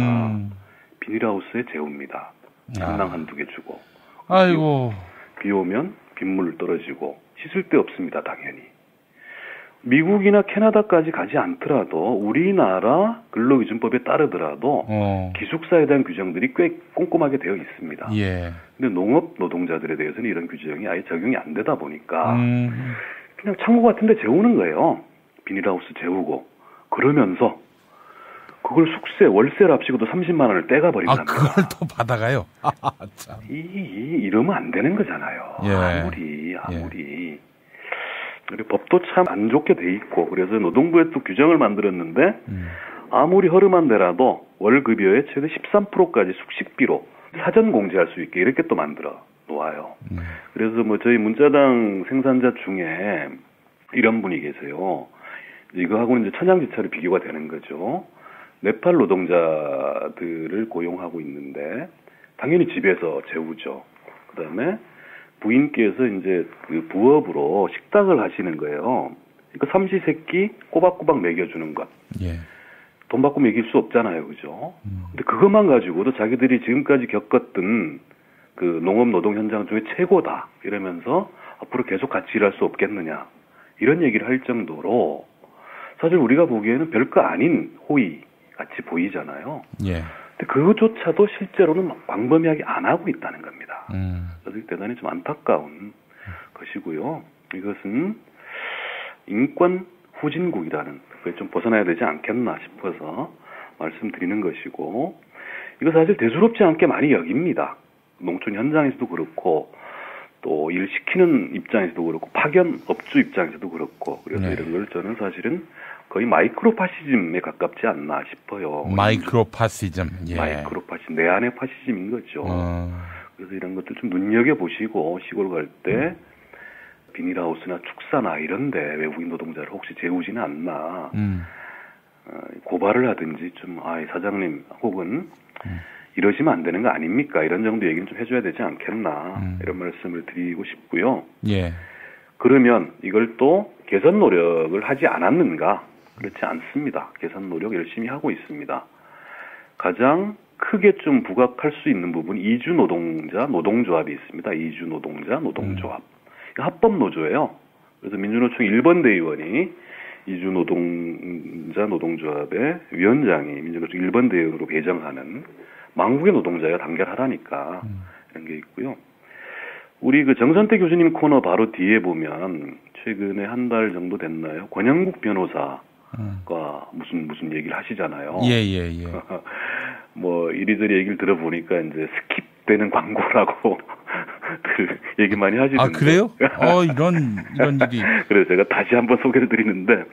비닐하우스에 재웁니다. 한낭 한두 개 주고. 아이고. 비 오면 빗물 떨어지고 씻을 데 없습니다. 당연히. 미국이나 캐나다까지 가지 않더라도 우리나라 근로기준법에 따르더라도 기숙사에 대한 규정들이 꽤 꼼꼼하게 되어 있습니다. 예. 근데 농업 노동자들에 대해서는 이런 규정이 아예 적용이 안 되다 보니까 그냥 창고 같은 데 재우는 거예요. 비닐하우스 재우고. 그러면서 그걸 숙세, 월세를 합치고도 30만 원을 떼가 버린답니다. 그걸 또 받아가요? 참. 이러면 안 되는 거잖아요. 예. 아무리. 그리고 법도 참 안 좋게 돼 있고, 그래서 노동부에 또 규정을 만들었는데, 아무리 허름한 데라도 월급여의 최대 13%까지 숙식비로 사전 공제할 수 있게 이렇게 또 만들어 놓아요. 그래서 뭐 저희 문자당 생산자 중에 이런 분이 계세요. 이거하고는 이제 천양지차로 비교가 되는 거죠. 네팔 노동자들을 고용하고 있는데, 당연히 집에서 재우죠. 그 다음에 부인께서 이제 그 부업으로 식당을 하시는 거예요. 그러니까 삼시세끼 꼬박꼬박 먹여주는 것. 예. 돈 받고 먹일 수 없잖아요, 그죠? 근데 그것만 가지고도 자기들이 지금까지 겪었던 그 농업 노동 현장 중에 최고다 이러면서 앞으로 계속 같이 일할 수 없겠느냐 이런 얘기를 할 정도로 사실 우리가 보기에는 별거 아닌 호의 같이 보이잖아요. 예. 근데 그것조차도 실제로는 광범위하게 안 하고 있다는 겁니다. 그래서 대단히 좀 안타까운 것이고요. 이것은 인권 후진국이라는 그게 좀 벗어나야 되지 않겠나 싶어서 말씀드리는 것이고, 이거 사실 대수롭지 않게 많이 여깁니다. 농촌 현장에서도 그렇고 또 일 시키는 입장에서도 그렇고 파견 업주 입장에서도 그렇고, 그래서 이런 걸 저는 사실은 거의 마이크로 파시즘에 가깝지 않나 싶어요. 마이크로 파시즘. 예. 마이크로 파시즘, 내 안의 파시즘인 거죠. 그래서 이런 것들 좀 눈여겨보시고 시골 갈 때 비닐하우스나 축사나 이런데 외국인 노동자를 혹시 재우지는 않나 고발을 하든지 좀 사장님 혹은 이러시면 안 되는 거 아닙니까? 이런 정도 얘기는 좀 해줘야 되지 않겠나 이런 말씀을 드리고 싶고요. 예. 그러면 이걸 또 개선 노력을 하지 않았는가? 그렇지 않습니다. 개선 노력 열심히 하고 있습니다. 가장 크게 좀 부각할 수 있는 부분이 이주 노동자 노동조합이 있습니다. 이주 노동자 노동조합. 합법 노조예요. 그래서 민주노총 1번 대의원이 이주 노동자 노동조합의 위원장이 민주노총 1번 대의원으로 배정하는 망국의 노동자가 단결하라니까 이런 게 있고요. 우리 그 정선태 교수님 코너 바로 뒤에 보면 최근에 한 달 정도 됐나요? 권영국 변호사가 무슨 얘기를 하시잖아요. 예. 뭐 이리저리 얘기를 들어보니까 이제 스킵되는 광고라고 그 얘기 많이 하시는데. 그래요? 이런 일이. 그래서 제가 다시 한번 소개를 드리는데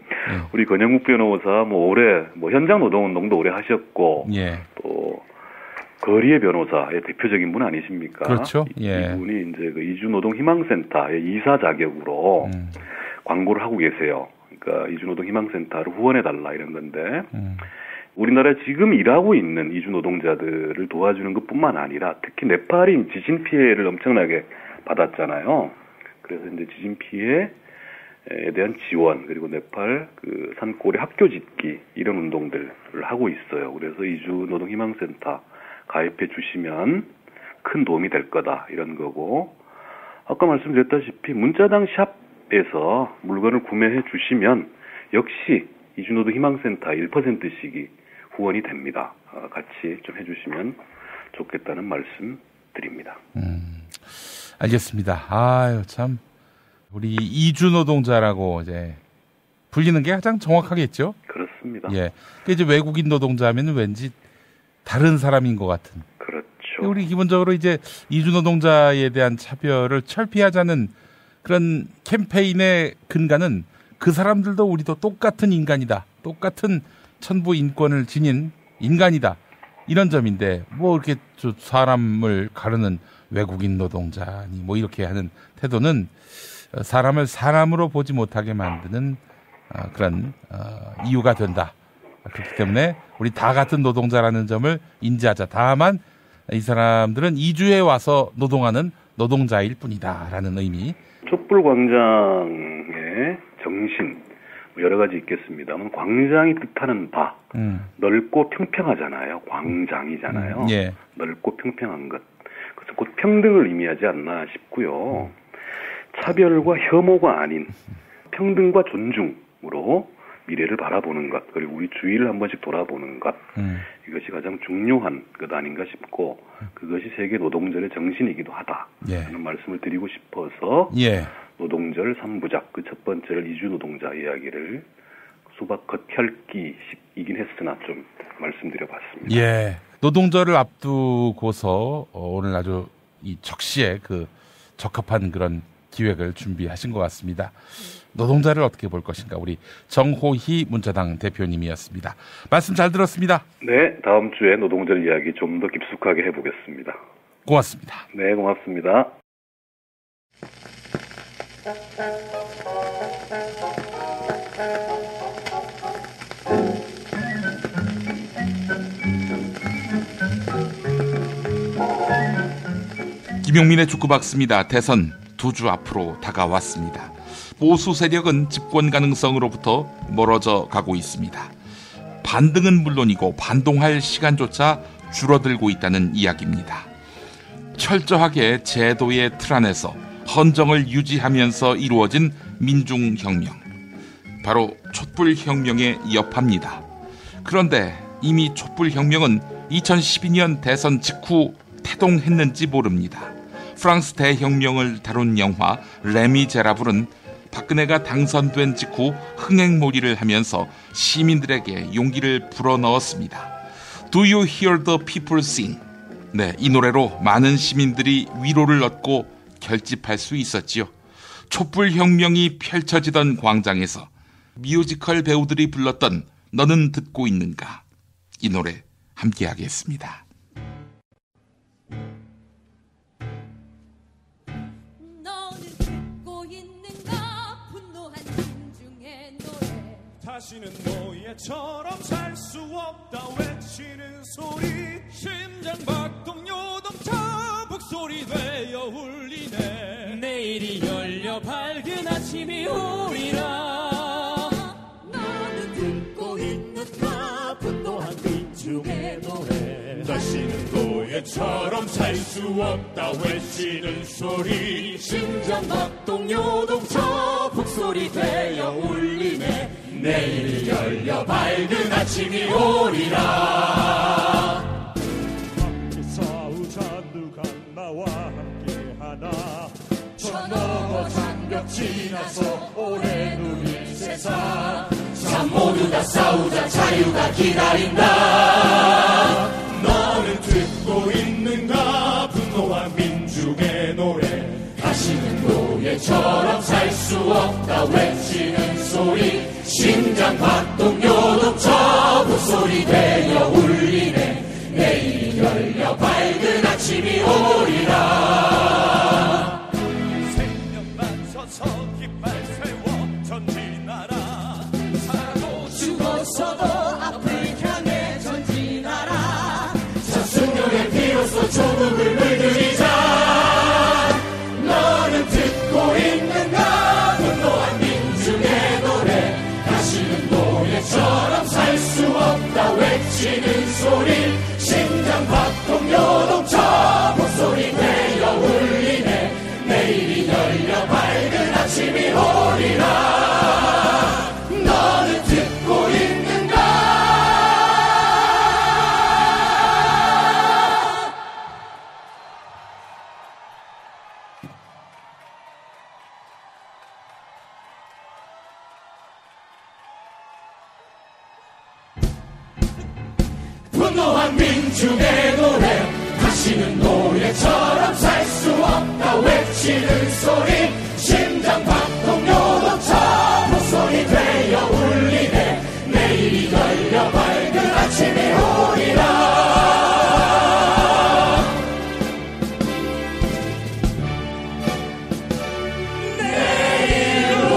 우리 권영국 변호사 올해 현장 노동운동도 오래 하셨고 또 거리의 변호사의 대표적인 분 아니십니까? 그렇죠. 예. 이분이 이제 그 이주노동희망센터의 이사 자격으로 광고를 하고 계세요. 그러니까 이주노동희망센터를 후원해달라 이런 건데 우리나라에 지금 일하고 있는 이주노동자들을 도와주는 것뿐만 아니라 특히 네팔이 지진 피해를 엄청나게 받았잖아요. 그래서 이제 지진 피해에 대한 지원 그리고 네팔 그 산골의 학교 짓기 이런 운동들을 하고 있어요. 그래서 이주노동희망센터 가입해 주시면 큰 도움이 될 거다 이런 거고, 아까 말씀드렸다시피 문자당 샵에서 물건을 구매해 주시면 역시 이주노동 희망센터 1%씩이 후원이 됩니다. 같이 좀 해주시면 좋겠다는 말씀 드립니다. 알겠습니다. 참 우리 이주 노동자라고 이제 불리는 게 가장 정확하겠죠? 그렇습니다. 예. 이제 외국인 노동자면 왠지 다른 사람인 것 같은. 그렇죠. 우리 기본적으로 이제 이주 노동자에 대한 차별을 철폐하자는 그런 캠페인의 근간은 그 사람들도 우리도 똑같은 인간이다. 똑같은 천부 인권을 지닌 인간이다. 이런 점인데 이렇게 사람을 가르는 외국인 노동자니 이렇게 하는 태도는 사람을 사람으로 보지 못하게 만드는 그런 이유가 된다. 그렇기 때문에 우리 다 같은 노동자라는 점을 인지하자. 다만 이 사람들은 이주에 와서 노동하는 노동자일 뿐이다라는 의미. 촛불광장의 정신 여러 가지 있겠습니다만 광장이 뜻하는 바 넓고 평평하잖아요. 광장이잖아요. 예. 넓고 평평한 것. 그래서 곧 평등을 의미하지 않나 싶고요. 차별과 혐오가 아닌 평등과 존중 관점으로 미래를 바라보는 것, 그리고 우리 주위를 한 번씩 돌아보는 것, 이것이 가장 중요한 것 아닌가 싶고, 그것이 세계 노동절의 정신이기도 하다 하는 말씀을 드리고 싶어서 노동절 3부작, 그 첫 번째를 이주 노동자 이야기를 수박 겉핥기식이긴 했으나 좀 말씀드려봤습니다. 예, 노동절을 앞두고서 오늘 아주 이 적시에 그 적합한 그런 기획을 준비하신 것 같습니다. 노동자를 어떻게 볼 것인가, 우리 정호희 문자당 대표님이었습니다. 말씀 잘 들었습니다. 네, 다음 주에 노동절 이야기 좀 더 깊숙하게 해보겠습니다. 고맙습니다. 네, 고맙습니다. 김용민의 축구박스입니다. 대선 2주 앞으로 다가왔습니다. 보수 세력은 집권 가능성으로부터 멀어져 가고 있습니다. 반등은 물론이고 반동할 시간조차 줄어들고 있다는 이야기입니다. 철저하게 제도의 틀 안에서 헌정을 유지하면서 이루어진 민중혁명, 바로 촛불혁명의 여파입니다. 그런데 이미 촛불혁명은 2012년 대선 직후 태동했는지 모릅니다. 프랑스 대혁명을 다룬 영화 레미제라블은 박근혜가 당선된 직후 흥행몰이를 하면서 시민들에게 용기를 불어넣었습니다. Do you hear the people sing? 네, 이 노래로 많은 시민들이 위로를 얻고 결집할 수 있었지요. 촛불혁명이 펼쳐지던 광장에서 뮤지컬 배우들이 불렀던 너는 듣고 있는가? 이 노래 함께 하겠습니다. 다시는 노예처럼 살 수 없다 외치는 소리, 심장박동 요동차 북소리 되어 울리네. 내일이 열려 밝은 아침이 오리라. 나는 듣고 있는가 분노한 민중의 노래. 다시는 노예처럼 살 수 없다 외치는 소리, 심장박동 요동차 북소리 되어 울리네. 내일이 열려 밝은 아침이 오리라. 함께 싸우자 누가 나와 함께하나. 저 넘어 장벽 지나서 오래 누릴 세상. 자 모두 다 싸우자 자유가 기다린다. 너는 듣고 있는가 분노한 민중의 노래. 다시는 노예처럼 살 수 없다 외치는 소리, 심장박동 요동쳐 북소리 되어 울리네. 내일이 열려 밝은 아침이 오리라. 생명만 서서 깃발 세워 전진하라. 살아도 죽어서도 앞을 향해 전진하라. 전승연의 피로써 조국을 물들이자. 너는 듣고 있는가 분노한 민중의 노래. 다시는 노예처럼 살 수 없다 외치는 소리, 심장박동 요동쳐 북소리 되어 울리네. 내일이 열려 밝은 아침이 오리라. 너는 듣고 있는가. 분노한 민중의 노래. 다시는 노예처럼 살 수 없다 외치는 소리, 심장박동 요동쳐 북소리 되어 울리네. 내일이 열려 밝은 아침이 오리라. 내일로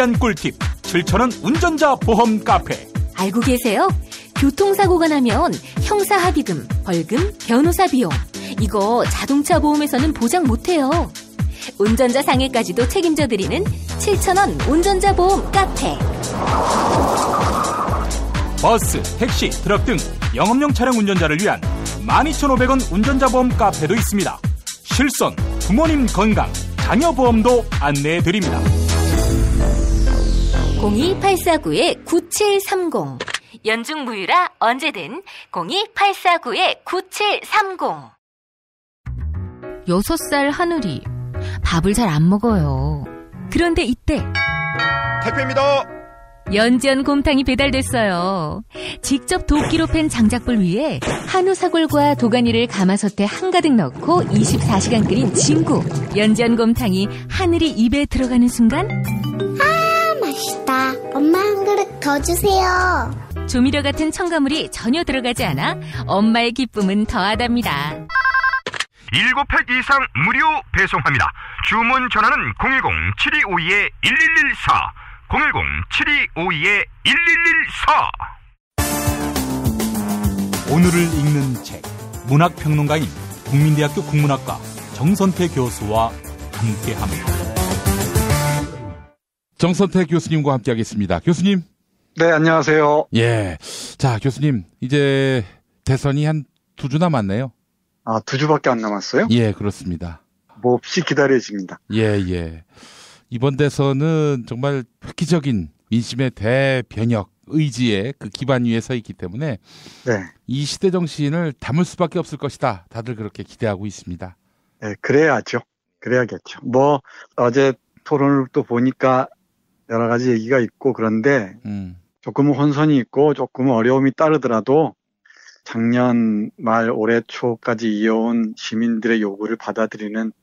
위한 꿀팁 7,000원 운전자 보험 카페. 알고 계세요? 교통사고가 나면 형사합의금, 벌금, 변호사 비용 이거 자동차 보험에서는 보장 못해요. 운전자 상해까지도 책임져드리는 7,000원 운전자 보험 카페. 버스, 택시, 트럭 등 영업용 차량 운전자를 위한 12,500원 운전자 보험 카페도 있습니다. 실손, 부모님 건강, 자녀 보험도 안내해드립니다. 02849-9730 연중 무휴라 언제든 02849-9730. 6살 하늘이 밥을 잘 안 먹어요. 그런데 이때 택배입니다. 연지연 곰탕이 배달됐어요. 직접 도끼로 팬 장작불 위에 한우 사골과 도가니를 가마솥에 한가득 넣고 24시간 끓인 진구. 연지연 곰탕이 하늘이 입에 들어가는 순간 아, 맛있다. 엄마 한 그릇 더 주세요. 조미료 같은 첨가물이 전혀 들어가지 않아 엄마의 기쁨은 더하답니다. 7팩 이상 무료 배송합니다. 주문 전화는 010-7252-1114 010-7252-1114. 오늘을 읽는 책, 문학평론가인 국민대학교 국문학과 정선태 교수와 함께합니다. 정선태 교수님과 함께하겠습니다. 교수님. 네, 안녕하세요. 예. 자, 교수님, 이제 대선이 한 2주 남았네요. 아, 2주밖에 안 남았어요? 예, 그렇습니다. 몹시 기다려집니다. 예. 이번 대선은 정말 획기적인 민심의 대변혁 의지의 그 기반 위에 서 있기 때문에 네. 이 시대 정신을 담을 수밖에 없을 것이다. 다들 그렇게 기대하고 있습니다. 네, 그래야죠. 그래야겠죠. 어제 토론을 또 보니까 여러 가지 얘기가 있고 그런데 조금은 혼선이 있고 조금은 어려움이 따르더라도 작년 말 올해 초까지 이어온 시민들의 요구를 받아들이는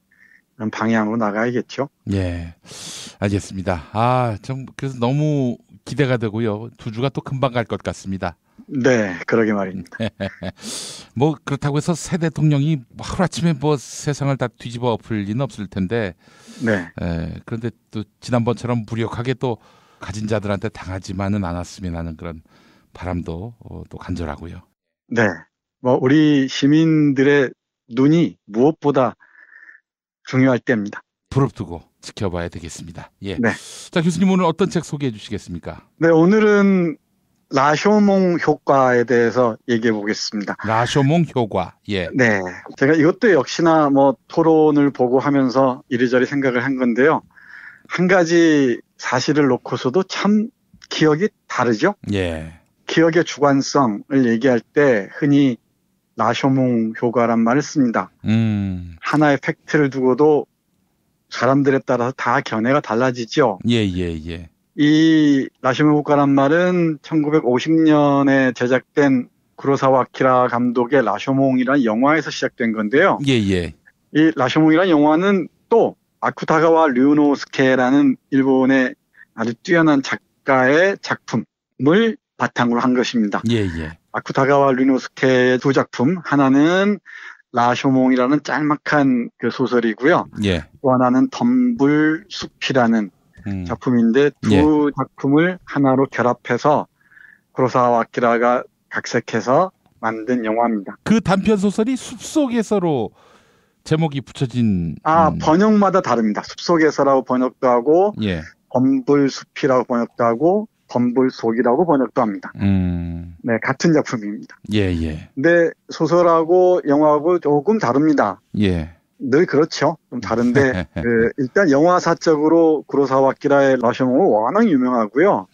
그런 방향으로 나가야겠죠. 예, 알겠습니다. 그래서 너무 기대가 되고요. 2주가 또 금방 갈 것 같습니다. 네, 그러게 말입니다. 그렇다고 해서 새 대통령이 하루아침에 세상을 다 뒤집어 엎을 리는 없을 텐데. 네. 그런데 또 지난번처럼 무력하게 또 가진 자들한테 당하지만은 않았으면 하는 그런 바람도 또 간절하고요. 네. 우리 시민들의 눈이 무엇보다 중요할 때입니다. 부릅뜨고 지켜봐야 되겠습니다. 예. 네. 자, 교수님 오늘 어떤 책 소개해 주시겠습니까? 네, 오늘은 라쇼몽 효과에 대해서 얘기해 보겠습니다. 라쇼몽 효과. 예. 네. 제가 이것도 역시나 토론을 보고 하면서 이리저리 생각을 한 건데요. 한 가지 사실을 놓고서도 참 기억이 다르죠? 예. 기억의 주관성을 얘기할 때 흔히 라쇼몽 효과란 말을 씁니다. 하나의 팩트를 두고도 사람들에 따라서 다 견해가 달라지죠. 예. 이 라쇼몽 효과란 말은 1950년에 제작된 구로사와 아키라 감독의 라쇼몽이라는 영화에서 시작된 건데요. 예. 이 라쇼몽이라는 영화는 또 아쿠타가와 류노스케라는 일본의 아주 뛰어난 작가의 작품을 바탕으로 한 것입니다. 예. 아쿠타가와 류노스케의 2 작품, 하나는 라쇼몽이라는 짤막한 그 소설이고요. 예. 또 하나는 덤불숲이라는 작품인데 2 작품을 하나로 결합해서 구로사와 아키라가 각색해서 만든 영화입니다. 그 단편 소설이 숲속에서로 제목이 붙여진. 번역마다 다릅니다. 숲속에서라고 번역도 하고, 예. 덤불숲이라고 번역도 하고, 덤불속이라고 번역도 합니다. 네, 같은 작품입니다. 예. 근데 소설하고 영화하고 조금 다릅니다. 예. 늘 그렇죠. 좀 다른데, 일단 영화사적으로 구로사와 아키라의 라쇼몽은 워낙 유명하고요.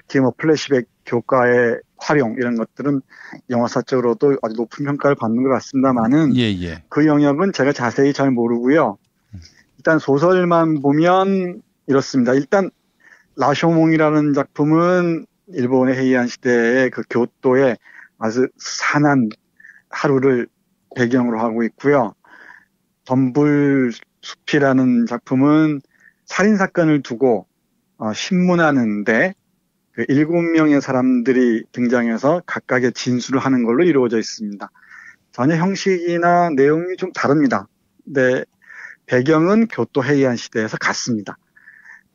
특히 플래시백 효과의 활용, 이런 것들은 영화사적으로도 아주 높은 평가를 받는 것 같습니다만은, 예. 그 영역은 제가 자세히 잘 모르고요. 일단 소설만 보면 이렇습니다. 일단, 라쇼몽이라는 작품은 일본의 헤이안 시대의 그 교토의 아주 산한 하루를 배경으로 하고 있고요. 덤불숲이라는 작품은 살인사건을 두고 신문하는데 그 7명의 사람들이 등장해서 각각의 진술을 하는 걸로 이루어져 있습니다. 전혀 형식이나 내용이 좀 다릅니다. 근데 배경은 교토 헤이안 시대에서 같습니다.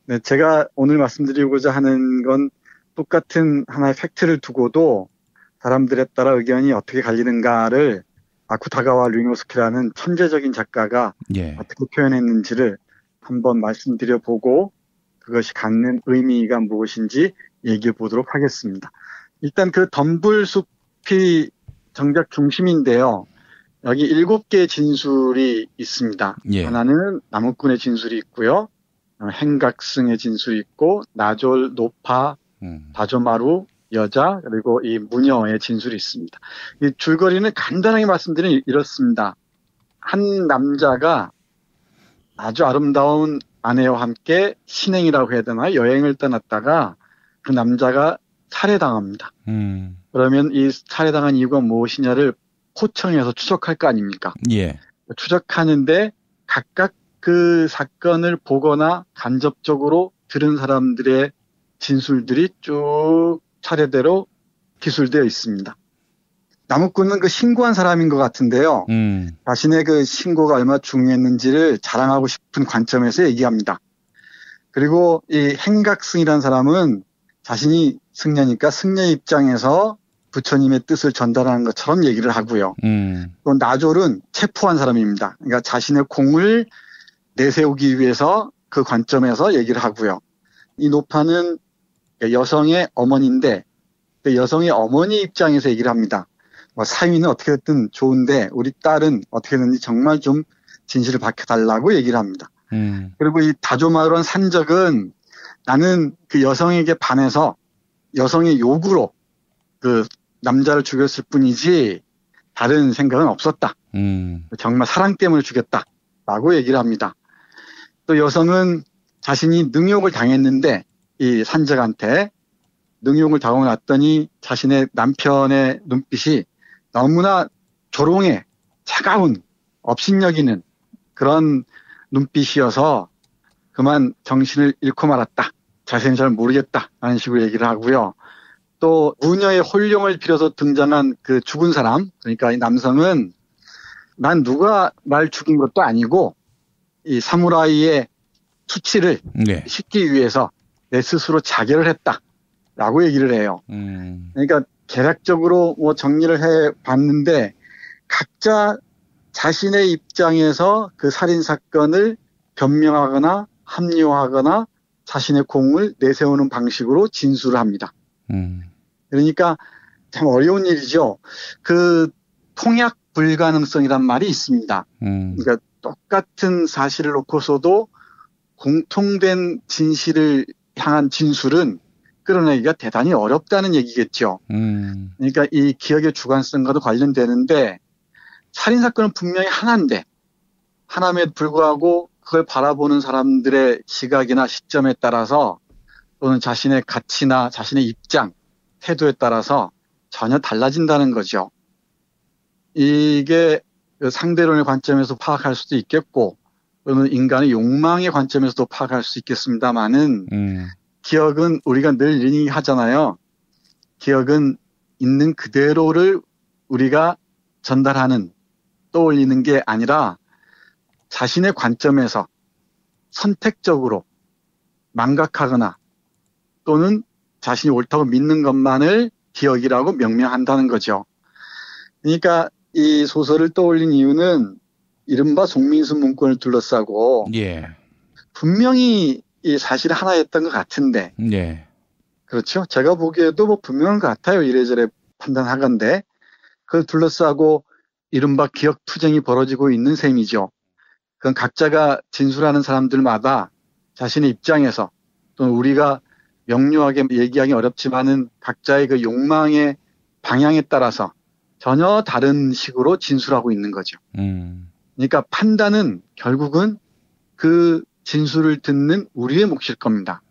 네, 제가 오늘 말씀드리고자 하는 건 똑같은 하나의 팩트를 두고도 사람들에 따라 의견이 어떻게 갈리는가를 아쿠타가와 류노스키라는 천재적인 작가가 어떻게 표현했는지를 한번 말씀드려보고 그것이 갖는 의미가 무엇인지 얘기해 보도록 하겠습니다. 일단 그 덤불숲이 정작 중심인데요. 여기 7개의 진술이 있습니다. 하나는 나무꾼의 진술이 있고요. 행각승의 진술이 있고 나졸, 노파, 다조마루, 여자, 그리고 이 무녀의 진술이 있습니다. 이 줄거리는 간단하게 말씀드리면 이렇습니다. 한 남자가 아주 아름다운 아내와 함께 신행이라고 해야 되나 여행을 떠났다가 그 남자가 살해당합니다. 그러면 이 살해당한 이유가 무엇이냐를 포청해서 추적할 거 아닙니까? 추적하는데 각각 그 사건을 보거나 간접적으로 들은 사람들의 진술들이 쭉 차례대로 기술되어 있습니다. 나무꾼은 그 신고한 사람인 것 같은데요. 자신의 그 신고가 얼마나 중요했는지를 자랑하고 싶은 관점에서 얘기합니다. 그리고 이 행각승이라는 사람은 자신이 승려니까 승려의 입장에서 부처님의 뜻을 전달하는 것처럼 얘기를 하고요. 또 나졸은 체포한 사람입니다. 그러니까 자신의 공을 내세우기 위해서 그 관점에서 얘기를 하고요. 이 노파는 여성의 어머니인데 여성의 어머니 입장에서 얘기를 합니다. 사위는 어떻게 됐든 좋은데 우리 딸은 어떻게 됐는지 정말 좀 진실을 밝혀달라고 얘기를 합니다. 그리고 이 다조마루한 산적은 나는 그 여성에게 반해서 여성의 요구로 그 남자를 죽였을 뿐이지 다른 생각은 없었다. 정말 사랑 때문에 죽였다라고 얘기를 합니다. 또 여성은 자신이 능욕을 당했는데 이 산적한테 능욕을 당하고 났더니 자신의 남편의 눈빛이 너무나 조롱해 차가운 업신여기는 그런 눈빛이어서 그만 정신을 잃고 말았다. 자세히는 잘 모르겠다 라는 식으로 얘기를 하고요. 또 무녀의 혼룡을 빌어서 등장한 그 죽은 사람, 그러니까 이 남성은 난 누가 날 죽인 것도 아니고 이 사무라이의 수치를 싣기 위해서 내 스스로 자결을 했다라고 얘기를 해요. 그러니까 개략적으로 뭐 정리를 해 봤는데 각자 자신의 입장에서 그 살인 사건을 변명하거나 합리화하거나 자신의 공을 내세우는 방식으로 진술을 합니다. 그러니까 참 어려운 일이죠. 그 통약 불가능성이란 말이 있습니다. 그러니까 똑같은 사실을 놓고서도 공통된 진실을 향한 진술은 끌어내기가 대단히 어렵다는 얘기겠죠. 그러니까 이 기억의 주관성과도 관련되는데 살인사건은 분명히 하나인데 하나임에도 불구하고 그걸 바라보는 사람들의 시각이나 시점에 따라서 또는 자신의 가치나 자신의 입장, 태도에 따라서 전혀 달라진다는 거죠. 이게 상대론의 관점에서 파악할 수도 있겠고 또는 인간의 욕망의 관점에서도 파악할 수 있겠습니다만은 기억은 우리가 늘 이런 얘기 하잖아요. 기억은 있는 그대로를 우리가 전달하는 떠올리는 게 아니라 자신의 관점에서 선택적으로 망각하거나 또는 자신이 옳다고 믿는 것만을 기억이라고 명명한다는 거죠. 그러니까 이 소설을 떠올린 이유는 이른바 송민수 문건을 둘러싸고 분명히 이 사실 하나였던 것 같은데 그렇죠. 제가 보기에도 뭐 분명한 것 같아요. 이래저래 판단하건대 그걸 둘러싸고 이른바 기억 투쟁이 벌어지고 있는 셈이죠. 그건 각자가 진술하는 사람들마다 자신의 입장에서 또는 우리가 명료하게 얘기하기 어렵지만은 각자의 그 욕망의 방향에 따라서 전혀 다른 식으로 진술하고 있는 거죠. 그러니까 판단은 결국은 그 진술을 듣는 우리의 몫일 겁니다.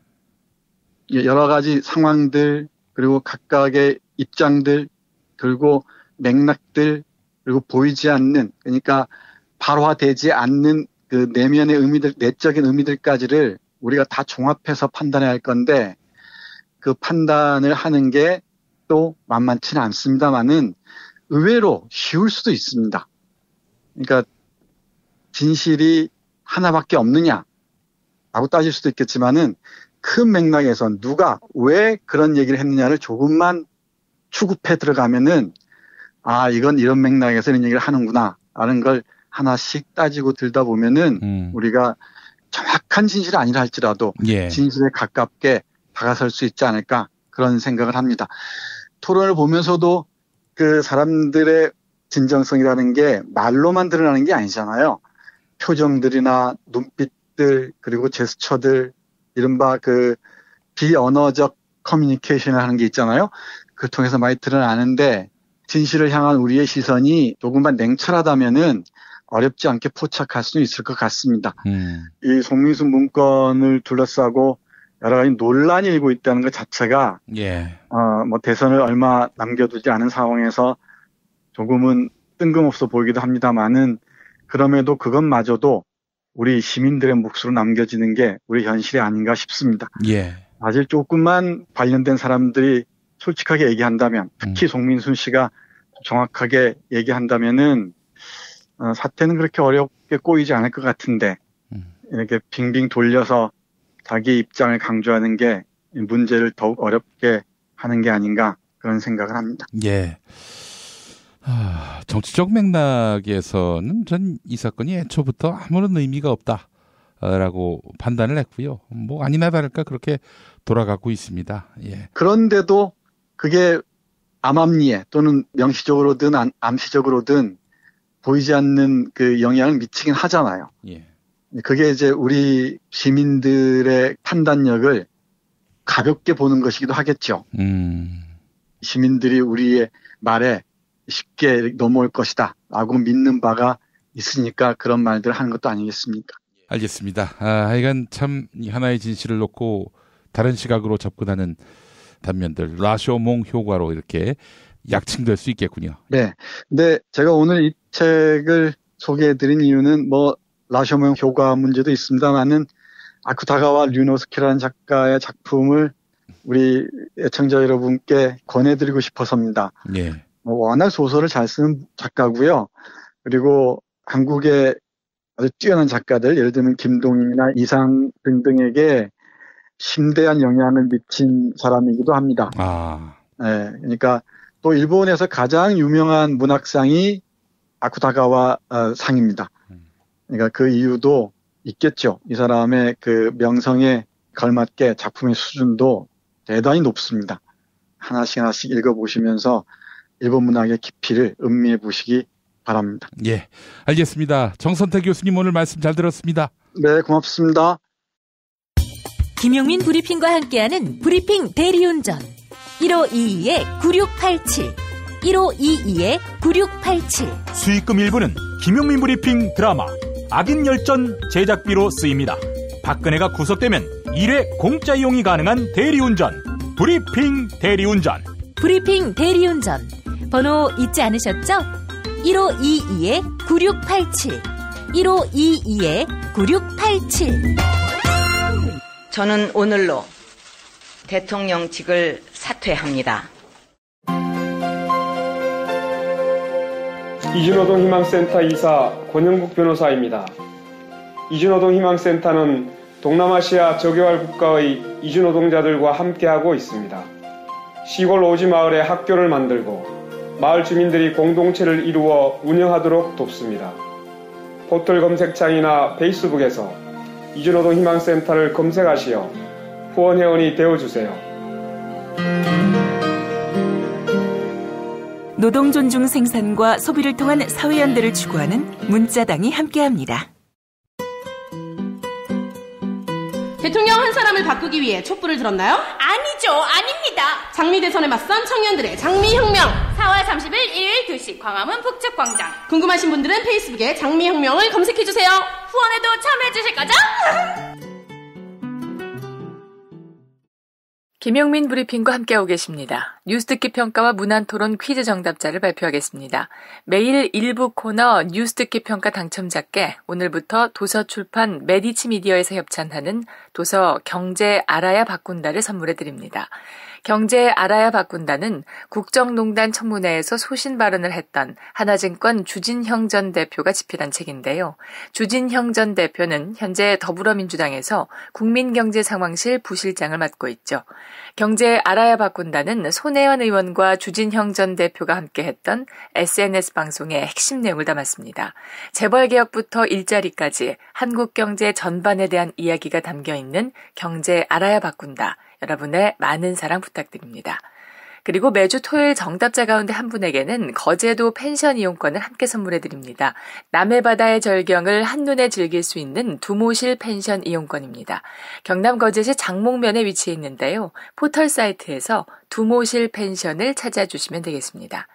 여러 가지 상황들 그리고 각각의 입장들 그리고 맥락들 그리고 보이지 않는 그러니까 발화되지 않는 그 내면의 의미들 내적인 의미들까지를 우리가 다 종합해서 판단해야 할 건데 그 판단을 하는 게 또 만만치는 않습니다만은 의외로 쉬울 수도 있습니다. 그러니까 진실이 하나밖에 없느냐 라고 따질 수도 있겠지만은 큰 맥락에서 누가 왜 그런 얘기를 했느냐를 조금만 추급해 들어가면은 이건 이런 맥락에서 이런 얘기를 하는구나 라는 걸 하나씩 따지고 들다 보면은 우리가 정확한 진실이 아니라 할지라도 진실에 가깝게 다가설 수 있지 않을까 그런 생각을 합니다. 토론을 보면서도 그 사람들의 진정성이라는 게 말로만 드러나는 게 아니잖아요. 표정들이나 눈빛들 그리고 제스처들 이른바 그 비언어적 커뮤니케이션을 하는 게 있잖아요. 그걸 통해서 많이 드러나는데 진실을 향한 우리의 시선이 조금만 냉철하다면은 어렵지 않게 포착할 수 있을 것 같습니다. 이 송민수 문건을 둘러싸고 여러 가지 논란이 일고 있다는 것 자체가 뭐 대선을 얼마 남겨두지 않은 상황에서 조금은 뜬금없어 보이기도 합니다만은 그럼에도 그것마저도 우리 시민들의 몫으로 남겨지는 게 우리 현실이 아닌가 싶습니다. 사실 조금만 관련된 사람들이 솔직하게 얘기한다면 특히 송민순 씨가 정확하게 얘기한다면은 사태는 그렇게 어렵게 꼬이지 않을 것 같은데 이렇게 빙빙 돌려서 자기 입장을 강조하는 게 문제를 더욱 어렵게 하는 게 아닌가 그런 생각을 합니다. 정치적 맥락에서는 전 이 사건이 애초부터 아무런 의미가 없다라고 판단을 했고요. 뭐 아니나 다를까 그렇게 돌아가고 있습니다. 그런데도 그게 암암리에 또는 명시적으로든 암시적으로든 보이지 않는 그 영향을 미치긴 하잖아요. 그게 이제 우리 시민들의 판단력을 가볍게 보는 것이기도 하겠죠. 시민들이 우리의 말에 쉽게 넘어올 것이다 라고 믿는 바가 있으니까 그런 말들을 하는 것도 아니겠습니까? 알겠습니다. 하여간 참 하나의 진실을 놓고 다른 시각으로 접근하는 단면들 라쇼몽 효과로 이렇게 약칭될 수 있겠군요. 네. 근데 제가 오늘 이 책을 소개해드린 이유는 뭐 라쇼몽 효과 문제도 있습니다만은 아쿠타가와 류노스키라는 작가의 작품을 우리 애청자 여러분께 권해드리고 싶어서입니다. 워낙 소설을 잘 쓰는 작가고요. 그리고 한국의 아주 뛰어난 작가들, 예를 들면 김동인이나 이상 등등에게 심대한 영향을 미친 사람이기도 합니다. 그러니까 또 일본에서 가장 유명한 문학상이 아쿠타가와 상입니다. 그러니까 그 이유도 있겠죠. 이 사람의 그 명성에 걸맞게 작품의 수준도 대단히 높습니다. 하나씩 읽어보시면서 일본 문학의 깊이를 음미해 보시기 바랍니다. 알겠습니다. 정선태 교수님 오늘 말씀 잘 들었습니다. 네, 고맙습니다. 김용민 브리핑과 함께하는 브리핑 대리운전 1522-9687 1522-9687 수익금 일부는 김용민 브리핑 드라마 악인 열전 제작비로 쓰입니다. 박근혜가 구속되면 1회 공짜 이용이 가능한 대리운전 브리핑 대리운전 브리핑 대리운전 번호 잊지 않으셨죠? 1522-9687 1522-9687 저는 오늘로 대통령직을 사퇴합니다. 이준호동 희망센터 이사 권영국 변호사입니다. 이준호동 희망센터는 동남아시아 저개발 국가의 이주노동자들과 함께하고 있습니다. 시골 오지 마을에 학교를 만들고 마을 주민들이 공동체를 이루어 운영하도록 돕습니다. 포털 검색창이나 페이스북에서 이주노동 희망센터를 검색하시어 후원회원이 되어주세요. 노동 존중 생산과 소비를 통한 사회연대를 추구하는 문자당이 함께합니다. 대통령 한 사람을 바꾸기 위해 촛불을 들었나요? 아니죠, 아닙니다. 장미 대선에 맞선 청년들의 장미혁명. 4월 30일 일요일 2시 광화문 북측광장. 궁금하신 분들은 페이스북에 장미혁명을 검색해주세요. 후원에도 참여해주실 거죠? 김용민 브리핑과 함께하고 계십니다. 뉴스듣기 평가와 문안토론 퀴즈 정답자를 발표하겠습니다. 매일 일부 코너 뉴스듣기 평가 당첨자께 오늘부터 도서출판 메디치 미디어에서 협찬하는 도서 경제 알아야 바꾼다를 선물해드립니다. 경제 알아야 바꾼다는 국정농단 청문회에서 소신 발언을 했던 하나증권 주진형 전 대표가 집필한 책인데요. 주진형 전 대표는 현재 더불어민주당에서 국민경제상황실 부실장을 맡고 있죠. 경제 알아야 바꾼다는 손혜원 의원과 주진형 전 대표가 함께했던 SNS 방송의 핵심 내용을 담았습니다. 재벌개혁부터 일자리까지 한국 경제 전반에 대한 이야기가 담겨있는 경제 알아야 바꾼다. 여러분의 많은 사랑 부탁드립니다. 그리고 매주 토요일 정답자 가운데 한 분에게는 거제도 펜션 이용권을 함께 선물해드립니다. 남해 바다의 절경을 한눈에 즐길 수 있는 두모실 펜션 이용권입니다. 경남 거제시 장목면에 위치해 있는데요. 포털 사이트에서 두모실 펜션을 찾아주시면 되겠습니다.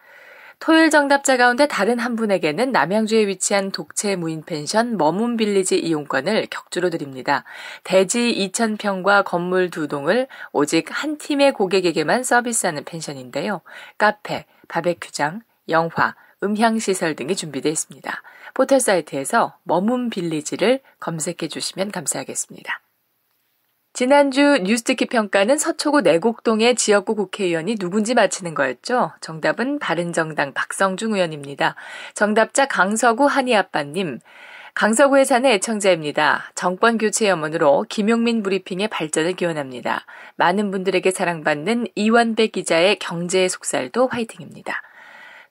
토요일 정답자 가운데 다른 한 분에게는 남양주에 위치한 독채 무인 펜션 머문 빌리지 이용권을 격주로 드립니다. 대지 2,000평과 건물 2동을 오직 한 팀의 고객에게만 서비스하는 펜션인데요. 카페, 바베큐장, 영화, 음향시설 등이 준비되어 있습니다. 포털 사이트에서 머문 빌리지를 검색해 주시면 감사하겠습니다. 지난주 뉴스듣기 평가는 서초구 내곡동의 지역구 국회의원이 누군지 맞히는 거였죠. 정답은 바른정당 박성중 의원입니다. 정답자 강서구 한이아빠님. 강서구에 사는 애청자입니다. 정권 교체 염원으로 김용민 브리핑의 발전을 기원합니다. 많은 분들에게 사랑받는 이완배 기자의 경제의 속살도 화이팅입니다.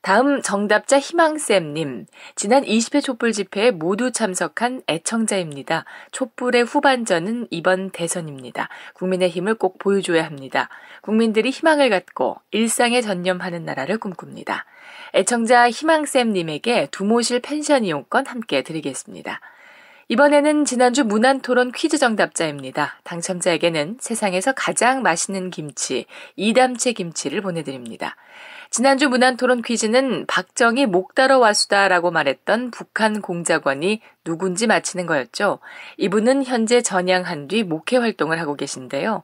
다음 정답자 희망쌤님. 지난 20회 촛불 집회에 모두 참석한 애청자입니다. 촛불의 후반전은 이번 대선입니다. 국민의힘을 꼭 보여줘야 합니다. 국민들이 희망을 갖고 일상에 전념하는 나라를 꿈꿉니다. 애청자 희망쌤님에게 두모실 펜션 이용권 함께 드리겠습니다. 이번에는 지난주 문안토론 퀴즈 정답자입니다. 당첨자에게는 세상에서 가장 맛있는 김치, 이담채 김치를 보내드립니다. 지난주 문안토론 퀴즈는 박정희 목 따러 와수다라고 말했던 북한 공작원이 누군지 맞히는 거였죠. 이분은 현재 전향한 뒤 목회 활동을 하고 계신데요.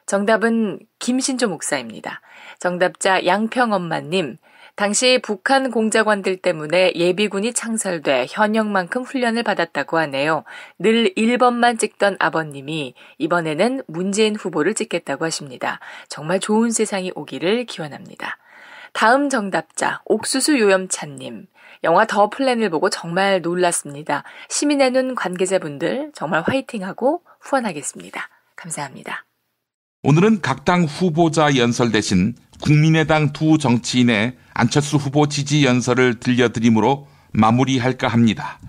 정답은 김신조 목사입니다. 정답자 양평엄마님. 당시 북한 공작원들 때문에 예비군이 창설돼 현역만큼 훈련을 받았다고 하네요. 늘 1번만 찍던 아버님이 이번에는 문재인 후보를 찍겠다고 하십니다. 정말 좋은 세상이 오기를 기원합니다. 다음 정답자 옥수수 요염찬님. 영화 더 플랜을 보고 정말 놀랐습니다. 시민의 눈 관계자분들 정말 화이팅하고 후원하겠습니다. 감사합니다. 오늘은 각 당 후보자 연설 대신 국민의당 두 정치인의 안철수 후보 지지 연설을 들려드림으로 마무리할까 합니다.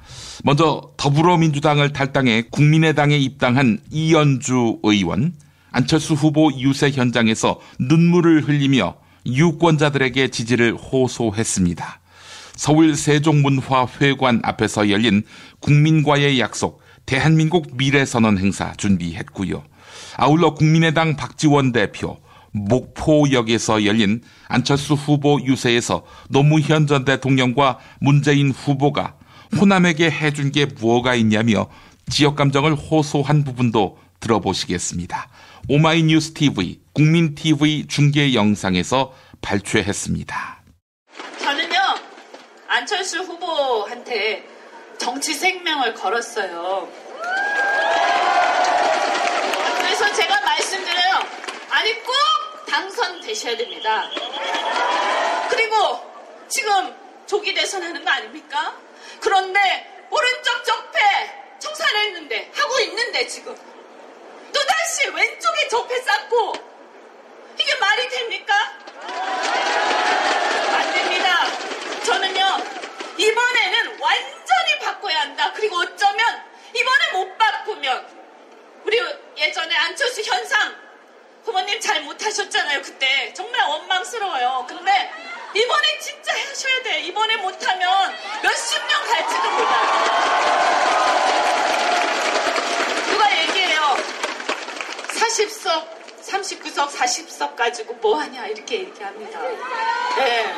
먼저 더불어민주당을 탈당해 국민의당에 입당한 이연주 의원, 안철수 후보 유세 현장에서 눈물을 흘리며 유권자들에게 지지를 호소했습니다. 서울 세종문화회관 앞에서 열린 국민과의 약속 대한민국 미래선언 행사 준비했고요. 아울러 국민의당 박지원 대표, 목포역에서 열린 안철수 후보 유세에서 노무현 전 대통령과 문재인 후보가 호남에게 해준 게 뭐가 있냐며 지역 감정을 호소한 부분도 들어보시겠습니다. 오마이뉴스 TV, 국민 TV 중계 영상에서 발췌했습니다. 저는요, 안철수 후보한테 정치 생명을 걸었어요. 그래서 제가 말씀드려요. 아니, 꼭 당선되셔야 됩니다. 그리고 지금 조기 대선하는 거 아닙니까? 그런데 오른쪽 적폐 청산했는데, 하고 있는데 지금 또다시 왼쪽에 적폐 쌓고, 이게 말이 됩니까? 안 됩니다. 저는요, 이번에는 완전히 바꿔야 한다. 그리고 어쩌면 이번에 못 바꾸면 우리 예전에 안철수 현상 후보님 잘 못하셨잖아요. 그때 정말 원망스러워요. 근데 이번에 진짜 하셔야 돼. 이번에 못하면 몇십 년 갈지도 몰라요. 누가 얘기해요. 40석, 39석, 40석 가지고 뭐하냐 이렇게 얘기합니다. 네.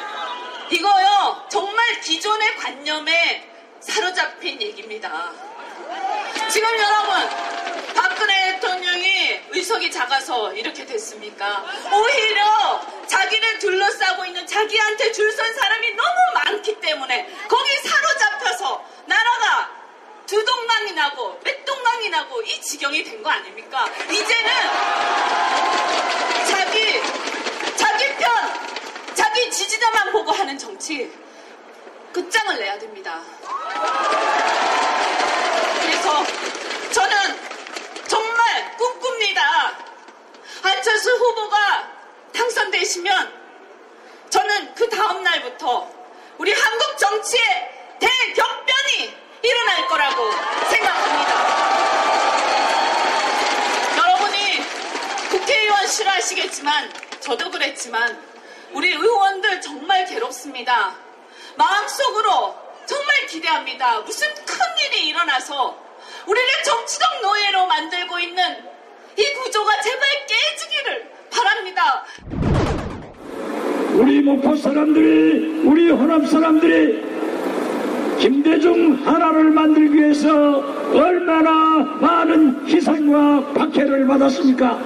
이거요 정말 기존의 관념에 사로잡힌 얘기입니다. 지금 여러분 박근혜 대통령이 의석이 작아서 이렇게 됐습니까? 오히려 자기를 둘러싸고 있는 자기한테 줄 선 사람이 너무 많기 때문에 거기 사로잡혀서 나라가 두동강이 나고 맷동강이 나고 이 지경이 된 거 아닙니까? 이제는 자기 편, 자기 지지자만 보고 하는 정치 끝장을 내야 됩니다. 그래서 저는 정말 꿈꿉니다. 안철수 후보가 당선되시면 저는 그 다음 날부터 우리 한국 정치의 대격변이 일어날 거라고 생각합니다. 여러분이 국회의원 싫어하시겠지만 저도 그랬지만 우리 의원들 정말 괴롭습니다. 마음속으로 정말 기대합니다. 무슨 큰일이 일어나서 우리를 정치적 노예로 만들고 있는 이 구조가 제발 깨지기를 바랍니다. 우리 목포 사람들이, 우리 호남 사람들이 김대중 하나를 만들기 위해서 얼마나 많은 희생과 박해를 받았습니까?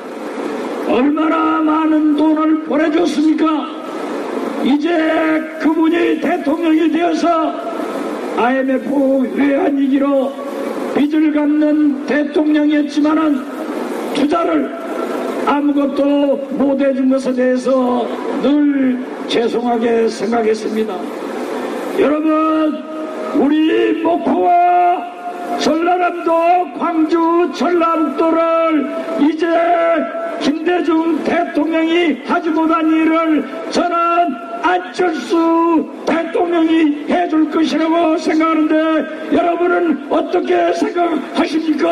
얼마나 많은 돈을 보내줬습니까? 이제 그분이 대통령이 되어서 IMF 외환위기로 빚을 갚는 대통령이었지만은 투자를 아무것도 못해준 것에 대해서 늘 죄송하게 생각했습니다. 여러분, 우리 목포와 전라남도, 광주, 전라북도를 이제 김대중 대통령이 하지 못한 일을 저는 안철수 대통령이 해줄 것이라고 생각하는데 여러분은 어떻게 생각하십니까?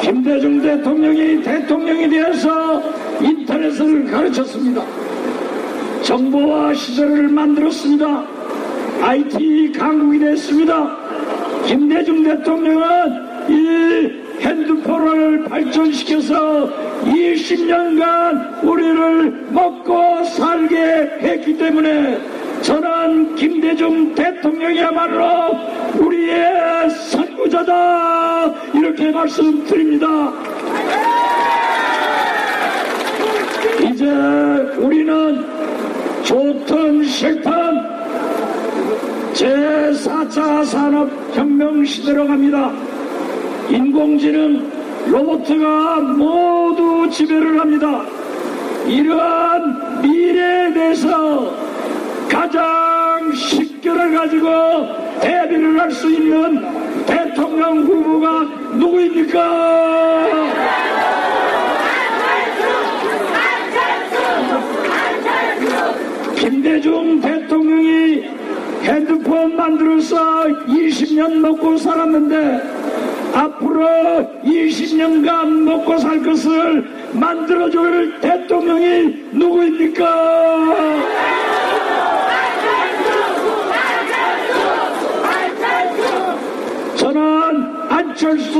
김대중 대통령이 되어서 인터넷을 가르쳤습니다. 정보화 시절을 만들었습니다. IT 강국이 됐습니다. 김대중 대통령은 이 핸드폰을 발전시켜서 20년간 우리를 먹고 살게 했기 때문에 저는 김대중 대통령이야말로 우리의 선구자다 이렇게 말씀드립니다. 이제 우리는 좋든 싫든 제4차 산업혁명 시대로 갑니다. 인공지능, 로봇가 모두 지배를 합니다. 이러한 미래에 대해서 가장 식견을 가지고 대비를 할 수 있는 대통령 후보가 누구입니까? 김대중 대통령이 핸드폰 만들어서 20년 먹고 살았는데 앞으로 20년간 먹고 살 것을 만들어줄 대통령이 누구입니까? 저는 안철수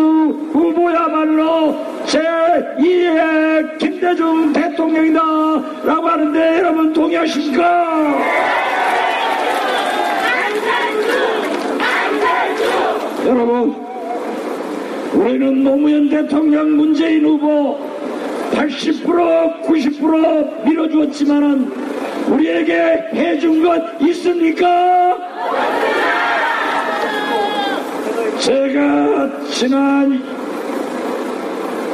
후보야말로 제2의 김대중 대통령이다 라고 하는데 여러분 동의하십니까? 여러분, 우리는 노무현 대통령, 문재인 후보 80% 90% 밀어주었지만은 우리에게 해준 것 있습니까? 제가 지난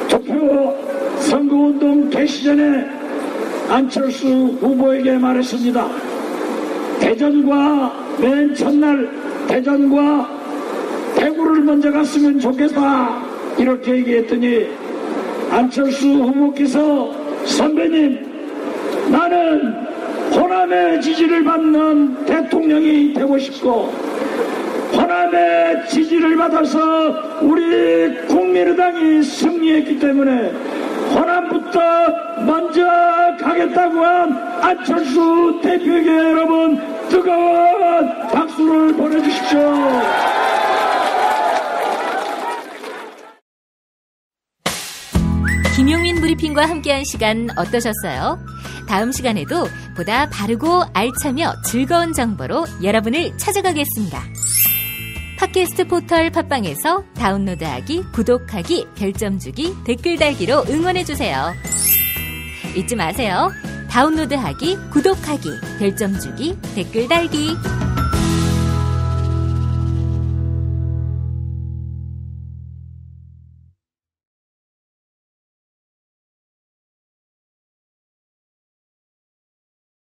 투표 선거운동 개시 전에 안철수 후보에게 말했습니다. 대전과 맨 첫날 대전과 대구를 먼저 갔으면 좋겠다 이렇게 얘기했더니 안철수 후보께서 선배님, 나는 호남의 지지를 받는 대통령이 되고 싶고 호남의 지지를 받아서 우리 국민의당이 승리했기 때문에 호남부터 먼저 가겠다고 한 안철수 대표에게 여러분 뜨거운 박수를 보내주십시오. 김용민 브리핑과 함께한 시간 어떠셨어요? 다음 시간에도 보다 바르고 알차며 즐거운 정보로 여러분을 찾아가겠습니다. 팟캐스트 포털 팟빵에서 다운로드하기, 구독하기, 별점 주기, 댓글 달기로 응원해주세요. 잊지 마세요. 다운로드하기, 구독하기, 별점 주기, 댓글 달기.